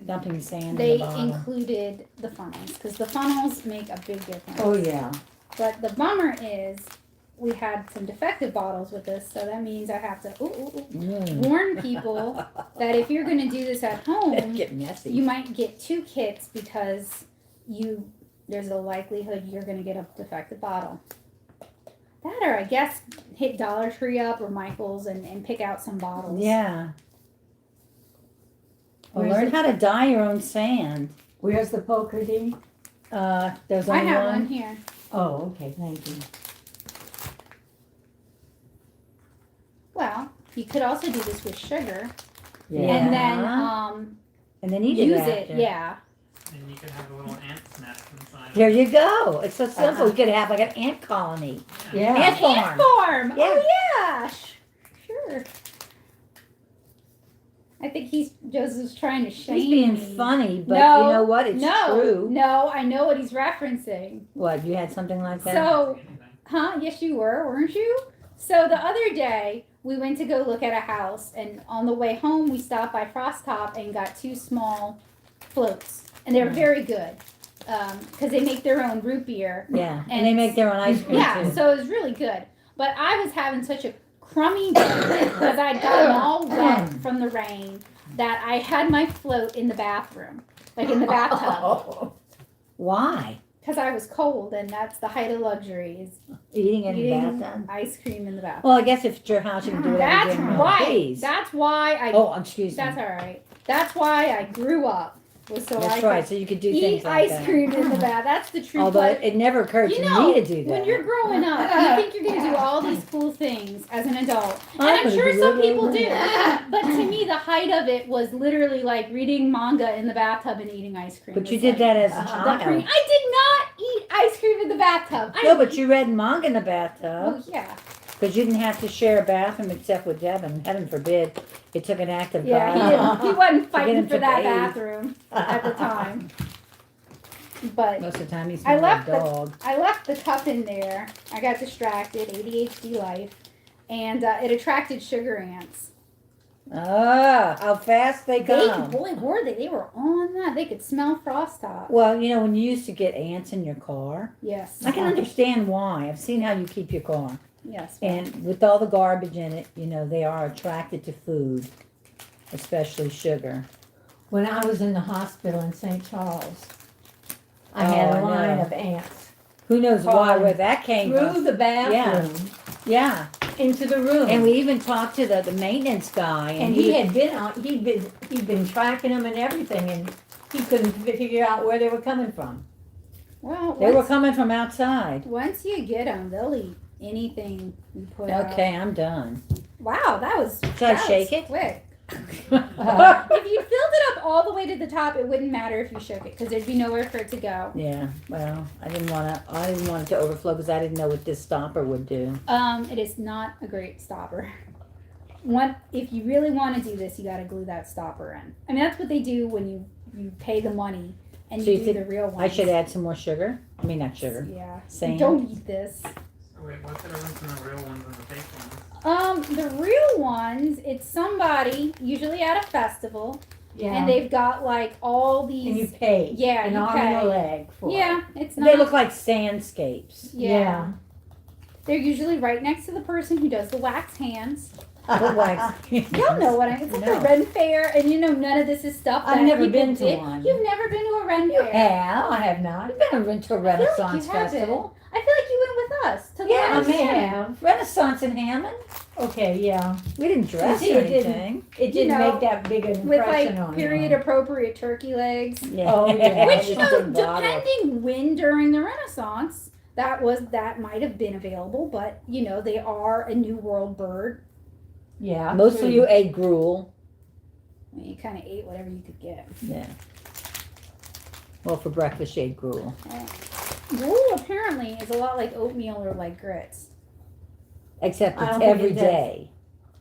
dumping sand they in the bottom. included the funnels because the funnels make a big difference. Oh, yeah. But the bummer is we had some defective bottles with this, so that means I have to warn people that if you're going to do this at home, Get messy. you might get 2 kits because there's a likelihood you're going to get a defective bottle. That or I guess hit Dollar Tree up or Michael's and pick out some bottles. Yeah. Or Where's learn it? how to dye your own sand. Where's the poker D? There's I only have one. one here. Oh, okay, thank you. Well, you could also do this with sugar Yeah. and then And then eat use it. it. Yeah. And you could have a little ant's nest inside. There you go. It's so simple. Uh-huh. You could have like an ant colony. Yeah. Ant farm. Ant farm. Yeah. Oh yeah. Sure. I think Joseph's trying to shame He's being me. funny, but No, you know what? It's true. No, I know what he's referencing. What, you had something like that? So, yes, you were, weren't you? So the other day we went to go look at a house, and on the way home we stopped by Frost Top and got 2 small floats, and they're very good because they make their own root beer. Yeah, And and they make their own ice cream Yeah, too. so it was really good. But I was having such a crummy day because I'd gotten all wet from the rain that I had my float in the bathroom, like in the bathtub, Why? because I was cold, and that's the height of luxury is Eating in the eating bathtub? ice cream in the bathroom. Well, I guess if it's your house, you can do whatever That's you want. right. Please. That's why I. Oh, excuse me. That's all right. That's why I grew up. Was so That's I right. could So you could do things eat like ice that. cream in the bath. That's the truth. Although it never occurred You to know, me to do that. when you're growing up, you think you're going to do all these cool things as an adult. And I'm gonna sure do some it people over do. and But to me, the height of it was literally like reading manga in the bathtub and eating ice cream. But you It's did like that as a the child. cream. I did not eat ice cream in the bathtub. No, but you read manga in the Oh, bathtub yeah. because you didn't have to share a bathroom except with Devin. Heaven forbid, it took an act of Yeah, God. he wasn't fighting him for to that bathe. bathroom at the time. But Most of the time, he's I smelled like left a dog. I left the cup in there. I got distracted, ADHD life, and it attracted sugar ants. Ah, how fast they come. Boy, were they? They were on that. They could smell Frost Top. Well, you know, when you used to get ants in your car, Yes. I can understand why. I've seen how you keep your car. Yes. And with all the garbage in it, you know, they are attracted to food, especially sugar. When I was in the hospital in St. Charles, I had Oh, a I line know. of ants Who knows why, Crawling where that came through from. the bathroom Yeah. into the room. And we even talked to the maintenance guy. And he had been on, he'd been tracking them and everything, and he couldn't figure out where they were coming from. Well, They were coming from outside. once you get them, they'll eat anything you put out. Okay, I'm done. Wow, that was. Should I shake it? Quick. If you filled it up all the way to the top, it wouldn't matter if you shook it because there'd be nowhere for it to go. Yeah, well, I didn't want it to overflow because I didn't know what this stopper would do. It is not a great stopper. If you really want to do this, you got to glue that stopper in. I mean, that's what they do when you pay the money and So you you do think the real ones. I should add some more sugar? I mean, not sugar. Yeah. Sand. Don't eat this. So wait, what's the difference in the real ones and the fake ones? The real ones, it's somebody, usually at a festival, and they've got like all these. And you pay. Yeah, an you arm and a pay. leg for it. Yeah, it's not. They look like sandscapes. Yeah. They're usually right next to the person who does the wax hands. Put wax. Y'all know what it's like No. a Ren fair, and you know none of this is stuff that I've never people been to did. one. You've never been to a Ren You fair. have. I have not. I've been to a I feel like Renaissance you haven't. festival. I feel like you went with us to the Yeah, I Ren may fair. have. Renaissance in Hammond. Okay, yeah. We didn't dress See, or it didn't- anything. It didn't know, make that big an With impression like on period me. appropriate turkey legs. Yeah. Oh, yeah. Which, you Just know, a bottle. depending when during the Renaissance, that might have been available, but you know, they are a New World bird. Yeah. Most of true. you ate gruel. I mean, you kind of ate whatever you could get. Yeah. Well, for breakfast, you ate gruel. Gruel apparently is a lot like oatmeal or like grits. Except I it's don't think every it does. day.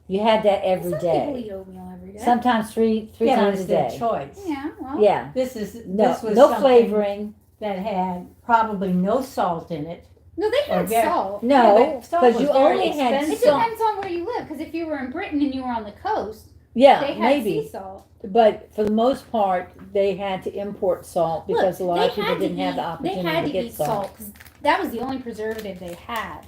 You had that every Some people day. eat oatmeal every day. Sometimes three Yeah, but times it's a their day. choice. Yeah, well. Yeah. This was No something flavoring. that had probably no salt in it. No, they had Or very- salt. Yeah, No, but salt because was you very only had It expensive. salt. depends on where you live, because if you were in Britain and you were on the coast, Yeah, they had maybe. sea salt. But for the most part, they had to import salt because a lot they of people had to didn't have the eat- opportunity They had to to get eat salt. salt because that was the only preservative they had.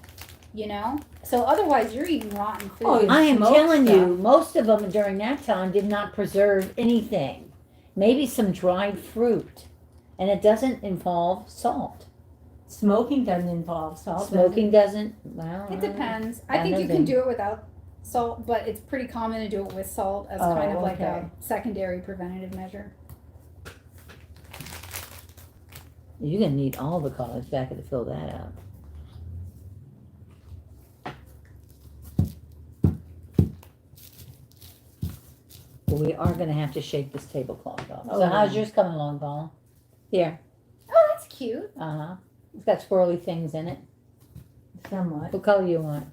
You know, so otherwise you're eating rotten food. Oh, I am smoked telling you, stuff. most of them during that time did not preserve anything. Maybe some dried fruit. And it doesn't involve salt. Smoking doesn't involve salt. does it? Smoking doesn't, well. It depends. I I think know you them. can do it without salt, but it's pretty common to do it with salt as Oh, kind of like okay. a secondary preventative measure. You're going to need all the colors back to fill that up. Well, we are going to have to shake this tablecloth off. So Oh. how's yours coming along, Paul? Here. Oh, that's cute. Uh-huh. It's got swirly things in it. Somewhat. What color you want?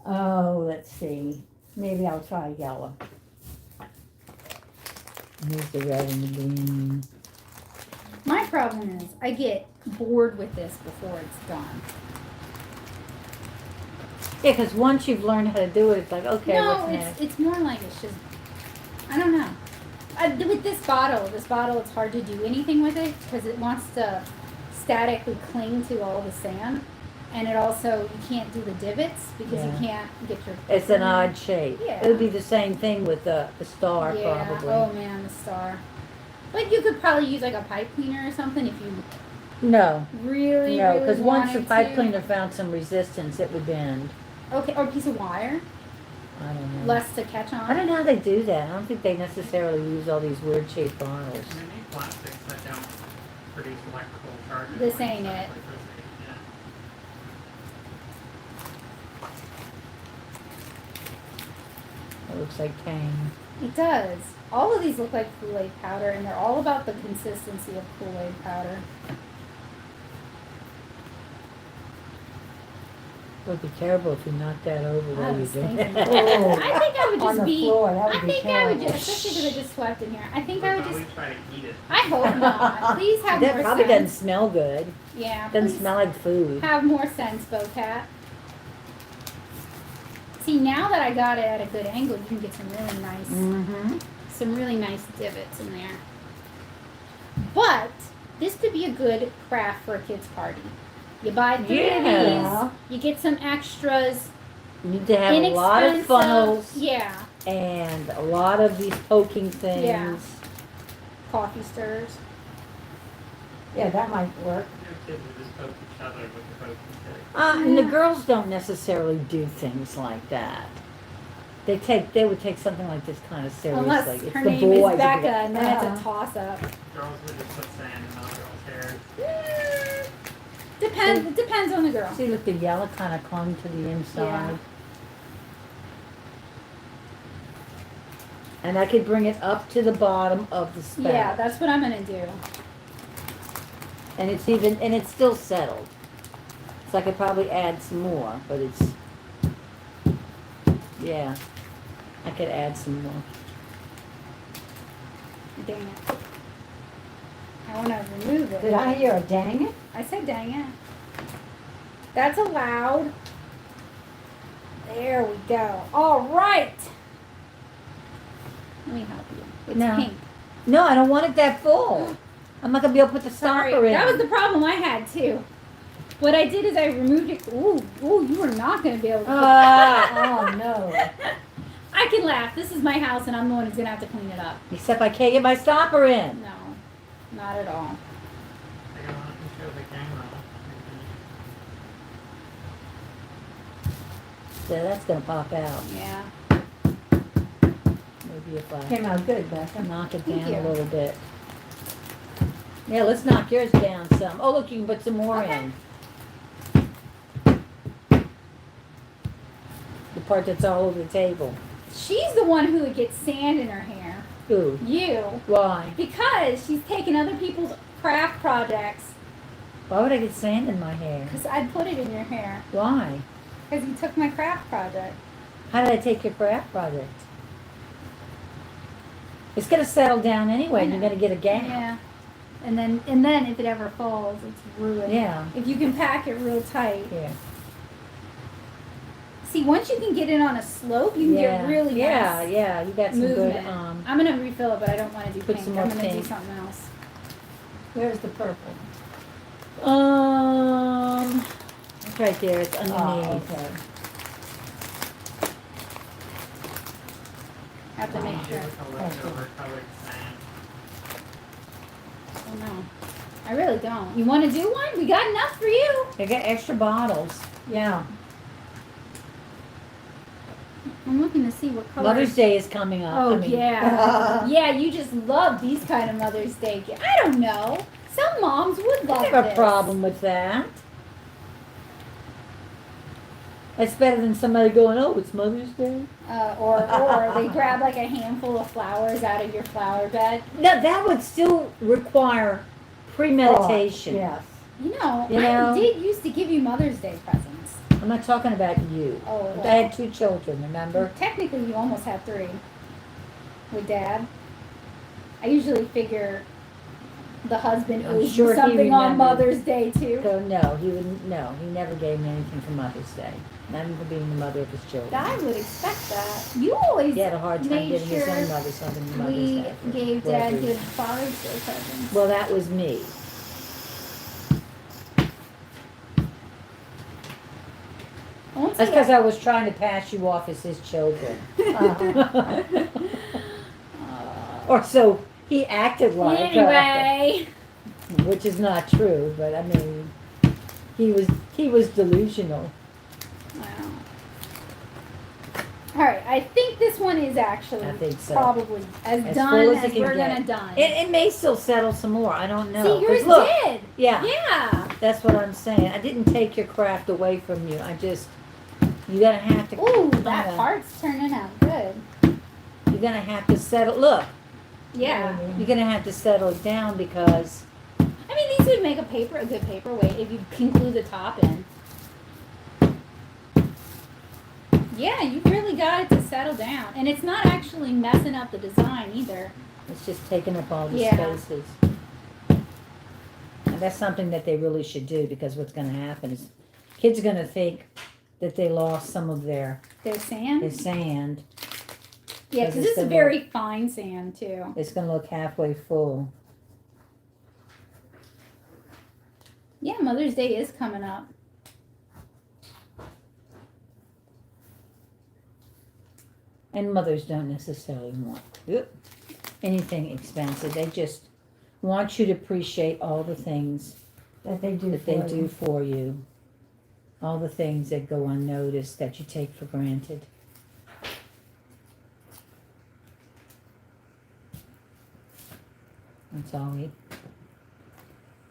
Oh, let's see. Maybe I'll try yellow. Here's the red and the green. My problem is I get bored with this before it's done. Yeah, because once you've learned how to do it, it's like, okay, No, what's next? it's more like it's just, I don't know. With this bottle, it's hard to do anything with it because it wants to statically cling to all the sand. And it also, you can't do the divots because Yeah. you can't get your... It's an odd shape. Yeah. It would be the same thing with the star, Yeah, probably. oh man, the star. But you could probably use like a pipe cleaner or something if you No, really, no, really because once the wanted pipe to. cleaner found some resistance, it would bend. Okay, or a piece of wire, I don't know. less to catch on. I don't know how they do that. I don't think they necessarily use all these weird shaped bottles. And they need plastics that don't produce electrical charges. This like ain't it. electricity, yeah. It looks like cane. It does. All of these look like Kool-Aid powder, and they're all about the consistency of Kool-Aid powder. It would be terrible if you knocked that over I while you was doing thinking, it. Oh. I think I would On just the be. floor, that would I be think I would terrible. just, especially because I just swept in here. I think I would We'll just. probably try to eat it. I hope not. Please have That more probably doesn't sense. smell good. Yeah. Doesn't please smell like food. have more sense, Bocat. See, now that I got it at a good angle, you can get some really nice, Mm-hmm. some really nice divots in there. But this could be a good craft for a kid's party. You buy 3 Yeah. of these, you get some extras. You need to have a lot of inexpensive- funnels Yeah, and a lot of these poking things. Yeah. coffee stirs. Yeah, that might work. You know, kids will just poke each other with the poking stick. And the Yeah. girls don't necessarily do things like that. They would take something like this kind of seriously. Unless It's her the name boys is that Becca, get- and then it's Uh-huh. a toss-up. Girls would just put sand in other girls' hair. Depends on the girl. See, look, the yellow kind of clung to the inside. Yeah. And I could bring it up to the bottom of the spout. Yeah, that's what I'm gonna do. And it's still settled. So I could probably add some more, but yeah. I could add some more. Dang it. I wanna remove it. Did I hear a dang it? I said dang it. That's allowed. There we go. All right. Let me help you. It's No. pink. No, I don't want it that full. I'm not gonna be able to put the Sorry. stopper in. That was the problem I had too. What I did is I removed it. Ooh, you are not gonna be able to. Ah. Oh, no. I can laugh. This is my house, and I'm the one who's gonna have to clean it up. Except I can't get my stopper in. No, not at all. I don't want to show the camera. So that's gonna pop out. Yeah. Maybe if I Came out good, Becca. knock it Thank down you. a little bit. Yeah, let's knock yours down some. Oh, look, you can put some more Okay. in. The part that's all over the table. She's the one who gets sand in her hair. Ooh, You. why? Because she's taking other people's craft projects. Why would I get sand in my hair? Because I put it in your hair. Why? Because you took my craft project. How did I take your craft project? It's gonna settle down anyway, and you're gonna get a gap. Yeah. And then if it ever falls, it's ruined. Yeah. If you can pack it real tight. Yeah. See, once you can get it on a slope, you can get really yeah, nice yeah. You got some movement. good. I'm gonna refill it, but I don't want to do Put pink. some more I'm gonna do pink. something else. Where's the purple? It's right there. It's underneath. Oh, okay. Have to make sure. With the leftover colored sand. Oh no, I really don't. You want to do one? We got enough for you. They got extra bottles. Yeah. I'm looking to see what color. Mother's Day is coming up. Oh I mean, yeah, yeah. You just love these kind of Mother's Day gifts. I don't know. Some moms would love I have this. a problem with that. It's better than somebody going, "Oh, it's Mother's Day." Or they grab like a handful of flowers out of your flower bed. No, that would still require premeditation. Yes. You know, You know? I did used to give you Mother's Day presents. I'm not talking about you. Oh, I had 2 children, remember? Technically, you almost have 3 with Dad. I usually figure the husband I'm owes sure you he something on remembered. Mother's Day too. So no, he wouldn't. No, he never gave me anything for Mother's Day. Not even being the mother of his children. I would expect that. You always He had a hard time made getting his sure own mother something for Mother's we Day. for gave whatever Dad reason. good Father's Day presents. Well, that was me. I won't That's say because I was trying to pass you off as his children. Or so he acted like. Anyway. Which is not true, but I mean, he was delusional. Wow. All right, I think this one is actually I think so. probably as As done full as as it can we're get. gonna done. It may still settle some more. I don't know. See, 'Cause yours look, did. Yeah, Yeah. that's what I'm saying. I didn't take your craft away from you. I just, you're gonna have to. Ooh, that kinda- part's turning out good. You're gonna have to settle. Look, Yeah. you're gonna have to settle it down because. I mean, these would make a good paperweight if you can glue the top in. Yeah, you really got it to settle down. And it's not actually messing up the design either. It's just taking up all the Yeah. spaces. And that's something that they really should do because what's going to happen is kids are going to think that they lost some of their There's sand? sand. Yeah, because because it's this is gonna very fine sand, too. It's going to look halfway full. Yeah, Mother's Day is coming up. And mothers don't necessarily want anything expensive. They just want you to appreciate all the things That they do that they for do you. for you. All the things that go unnoticed that you take for granted. That's all we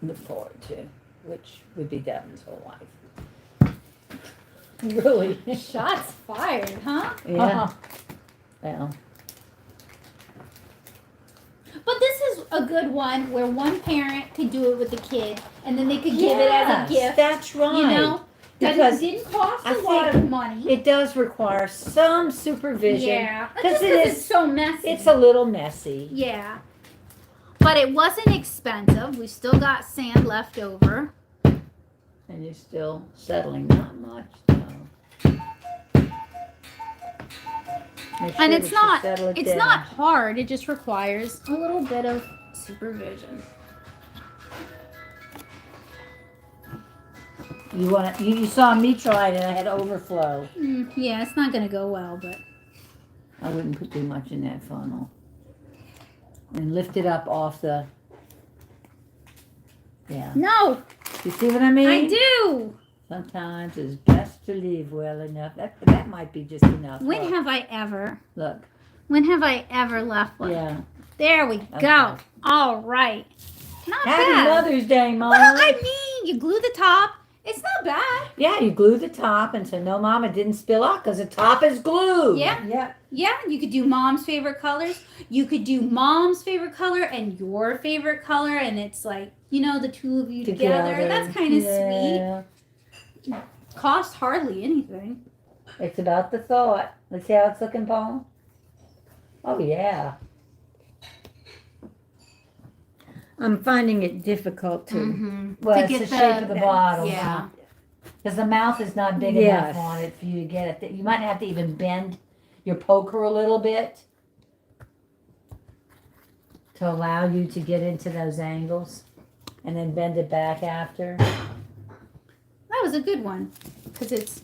look forward to, which would be Devin's whole life. Really? Shots fired, huh? Yeah. Well, But this is a good one where one parent could do it with the kid, and then they could give it as a yes, gift. that's right. You know? That Because didn't cost I a lot think of money. It does require some supervision. Yeah. Because Just it 'cause is, it's so messy. it's a little messy. Yeah. But it wasn't expensive. We still got sand left over. And you're still settling not much, though. Make sure And it's that you not settle it it's down. not hard. It just requires a little bit of supervision. You saw me try it and I had overflow. Yeah, it's not gonna go well, but I wouldn't put too much in that funnel. And lift it up off the, yeah. No, You see what I mean? I do. Sometimes it's best to leave well enough. That might be just enough. When Look, have I ever? look. When have I ever left one? Yeah. There we Okay. go. All right. Not Happy bad. Mother's Day, Mom. Well, I mean, you glue the top. It's not bad. Yeah, you glue the top, and so no, Mom, it didn't spill out because the top is glued. Yeah. Yeah. Yeah, you could do mom's favorite colors. You could do mom's favorite color and your favorite color, and it's like, you know, the two of you together. That's kind of sweet. Cost hardly anything. It's about the thought. Let's see how it's looking, Paul. Oh, yeah. I'm finding it difficult to. Mm-hmm. Well, it's the shape of the bottle. Yeah. Because the mouth is not big Yes. enough on it for you to get it. You might have to even bend your poker a little bit to allow you to get into those angles, and then bend it back after. That was a good one because it's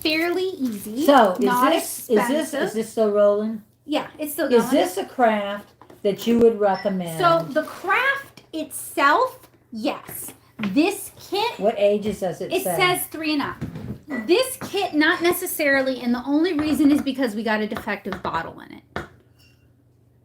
fairly easy. So not is expensive. this still rolling? Yeah, it's still going. Is this a craft that you would recommend? So the craft itself, yes. This kit, What ages does it it say? says 3 and up. This kit, not necessarily, and the only reason is because we got a defective bottle in it.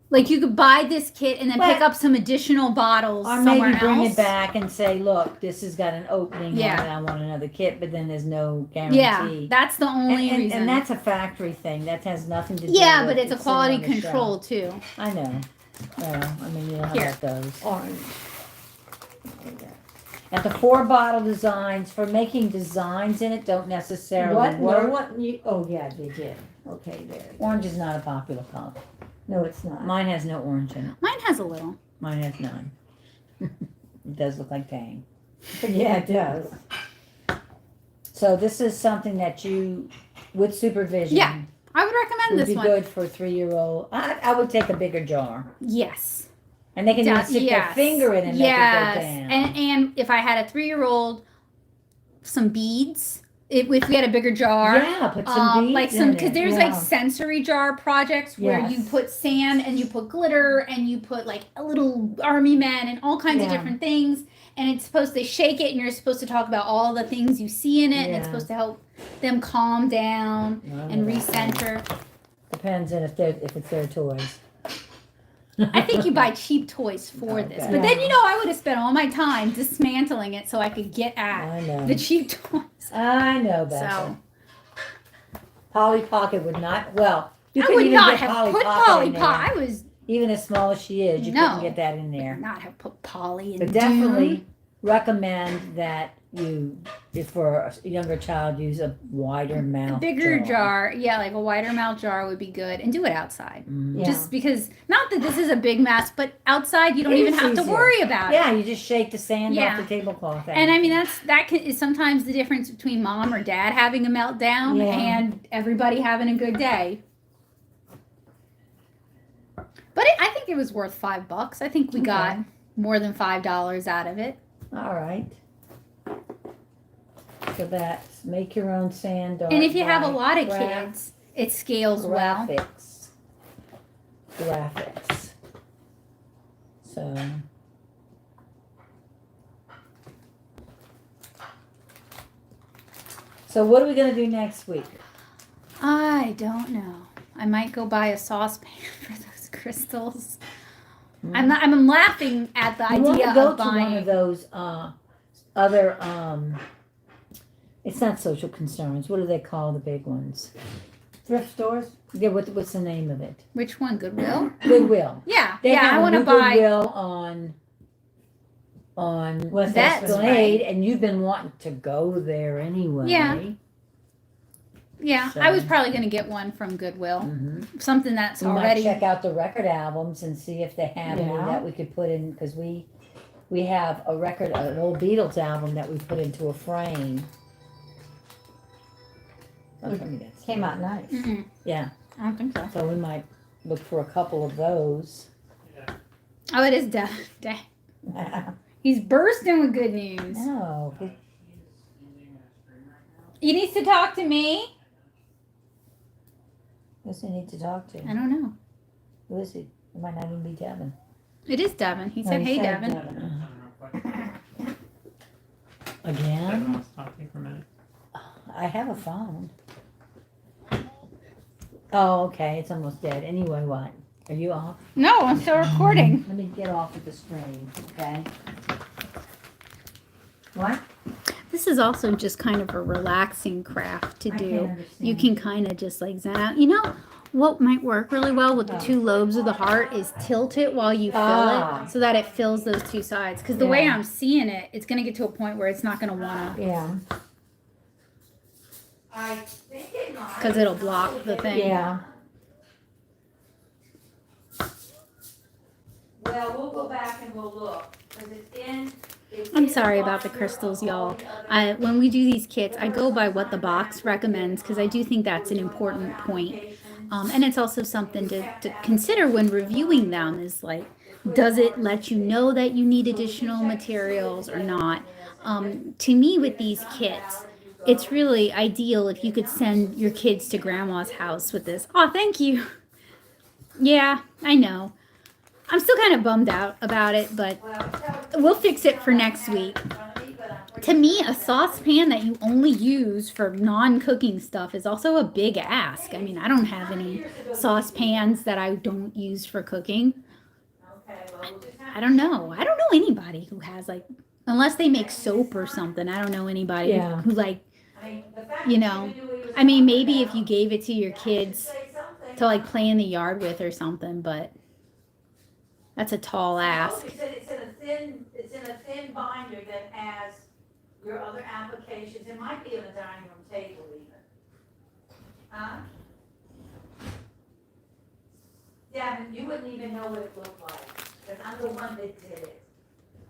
Like you could buy this kit and then pick Well, up some additional bottles Or somewhere maybe bring else. it back and say, look, this has got an opening Yeah. on it. I want another kit, but then there's no guarantee. Yeah, that's the only and, reason. and that's a factory thing. That has nothing to do yeah, with but it's a sitting quality on the control shelf. too. I know. Well, I mean, you know how Here. that goes. Orange. And the 4 bottle designs for making designs in it don't necessarily What? work. No, what? Oh, yeah, they did. Okay, there. Orange is not a popular color. No, it's not. Mine has no orange in it. Mine has a little. Mine has none. It does look like tang. Yeah, it does. So this is something that you, with supervision, Yeah, I would recommend would this be one. good for a 3-year-old. I would take a bigger jar. Yes. And they can Yeah, just stick their yes. finger in and Yes. make it go down. And if I had a 3-year-old, some beads. If we had a bigger jar. Yeah, put some beads like some, in because it. there's yeah. like sensory jar projects where you Yes. put sand and you put glitter and you put like a little army men and all kinds of Yeah. different things. And it's supposed to shake it and you're supposed to talk about all the things you see in it and it's Yeah. supposed to help them calm down and recenter. Depends on if it's their toys. I think you buy cheap toys for this. Okay. But then, I would have spent all my time dismantling it so I could get at I know. the cheap toys. I know, Becca. So Polly Pocket would not. Well, you I could would even not get have Polly put Pocket Polly in Pot. there. I was Even as small as she is, you No. couldn't get that in there. not have put Polly in But Dune. definitely recommend that you, if for a younger child, use a wider A mouth. bigger jar. Yeah, like a wider mouth jar would be good. And do it outside. Mhm. Yeah. Just because, not that this is a big mess, but outside you don't It even is have to easier. worry about it. Yeah, you just shake the sand Yeah. off the tablecloth. And I mean, is sometimes the difference between mom or dad having a meltdown Yeah. and everybody having a good day. But I think it was worth $5. I think we got more than $5 out of it. All right. So that's make your own sand dart. And if you have a by lot of Graph- kids, it scales well. Graphics. So. So what are we gonna do next week? I don't know. I might go buy a saucepan for those crystals. I'm laughing at the You want idea to go of to buying. one of those other it's not social concerns. What do they call the big ones? Thrift stores? Yeah, what's the name of it? Which one? Goodwill? Goodwill. Yeah, They yeah. have I a want to new buy. Goodwill on West That's Esplanade, right. and you've been wanting to go there anyway. Yeah. Yeah, So- I was probably going to get one from Goodwill. Mm-hmm. Something that's We might already. check out the record albums and see if they have any Yeah. that we could put in, because we have a record, an old Beatles album that we put into a frame. Oh, tell me that's- Came out nice. Mm-mm, Yeah, I don't think so. so we might look for a couple of those. Oh, it is He's bursting with good news. No, He needs to talk to me. Who's he need to talk to? I don't know. Who is he? It might not even be Devin. It is Devin. He said, Oh, hey, said Devin. I don't know if Again? Devin wants to talk to you for a minute. I have a phone. Oh, okay, it's almost dead. Anyway, what? Are you off? No, I'm still recording. Let me get off of the screen, okay? What? This is also just kind of a relaxing craft to I do. can't understand. You can kind of just like zen out. You know what might work really well with the two lobes of the heart is tilt it while you fill Ah. it so that it fills those two sides. Because the way Yeah. I'm seeing it, it's going to get to a point where it's not going to want to, Yeah. I think it might. because it'll block the thing. Yeah. Well, we'll go back and we'll look, because it's in. I'm sorry about the crystals, y'all. When we do these kits, I go by what the box recommends because I do think that's an important point. And it's also something to consider when reviewing them is like, does it let you know that you need additional materials or not? To me, with these kits, it's really ideal if you could send your kids to grandma's house with this. Oh, thank you. Yeah, I know. I'm still kind of bummed out about it, but we'll fix it for next week. To me, a saucepan that you only use for non-cooking stuff is also a big ask. I mean, I don't have any saucepans that I don't use for cooking. I don't know. I don't know anybody who has like, unless they make soap or something. I don't know anybody Yeah. who like, you know, I mean, maybe if you gave it to your kids to like play in the yard with or something, but that's a tall ask. It's in a thin binder that has your other applications. It might be on the dining room table even. Huh? Devin, you wouldn't even know what it looked like, because I'm the one that did it.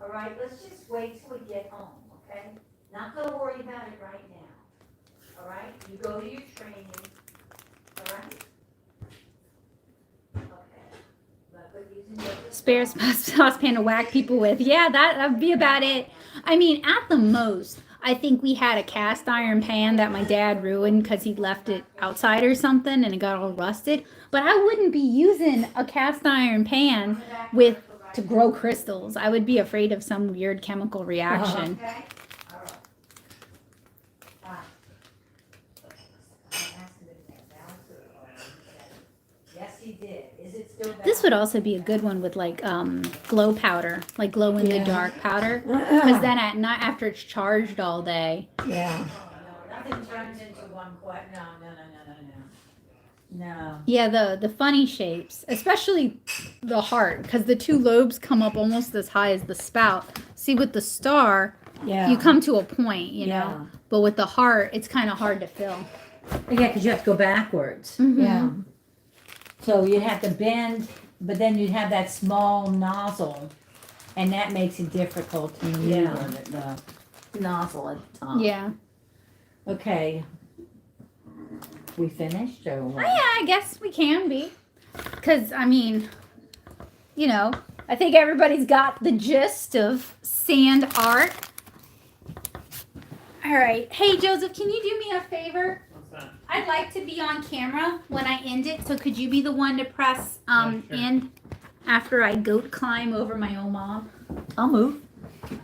All right, let's just wait till we get home, okay? Not gonna worry about it right now. All right, you go to your training, all right? Spare saucepan to whack people with. Yeah, that would be about it. I mean, at the most, I think we had a cast iron pan that my dad ruined because he left it outside or something and it got all rusted. But I wouldn't be using a cast iron pan to grow crystals. I would be afraid of some weird chemical reaction. Okay? Yes, he did. Is it still valid? This would also be a good one with like glow powder, like glow in the Yeah. dark powder. Because then at night after it's charged all day. Yeah. No, nothing turns into one quite. No. No. Yeah, the funny shapes, especially the heart, because the two lobes come up almost as high as the spout. See, with the star, Yeah. you come to a point, you know. Yeah. But with the heart, it's kind of hard to fill. Yeah, because you have to go backwards. Mhm. Yeah. So you'd have to bend, but then you'd have that small nozzle, and that makes it difficult to maneuver the nozzle at the top. Yeah. Okay. We finished or what? Oh, yeah, I guess we can be. Because, I mean, you know, I think everybody's got the gist of sand art. All right. Hey, Joseph, can you do me a favor? What's that? I'd like to be on camera when I end it, so could you be the one to press Yeah, sure. end after I goat climb over my own mom? I'll move.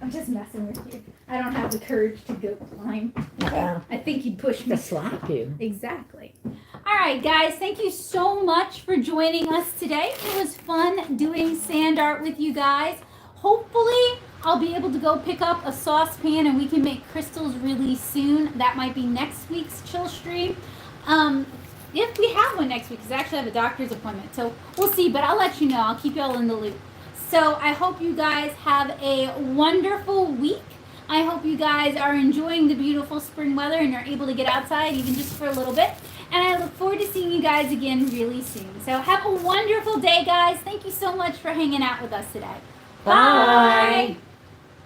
I'm just messing with you. I don't have the courage to goat climb. Yeah. I think you'd push me. To slap you. Exactly. All right, guys, thank you so much for joining us today. It was fun doing sand art with you guys. Hopefully, I'll be able to go pick up a saucepan and we can make crystals really soon. That might be next week's chill stream. If we have one next week, because I actually have a doctor's appointment. So we'll see, but I'll let you know. I'll keep you all in the loop. So I hope you guys have a wonderful week. I hope you guys are enjoying the beautiful spring weather and are able to get outside even just for a little bit. And I look forward to seeing you guys again really soon. So have a wonderful day, guys. Thank you so much for hanging out with us today. Bye.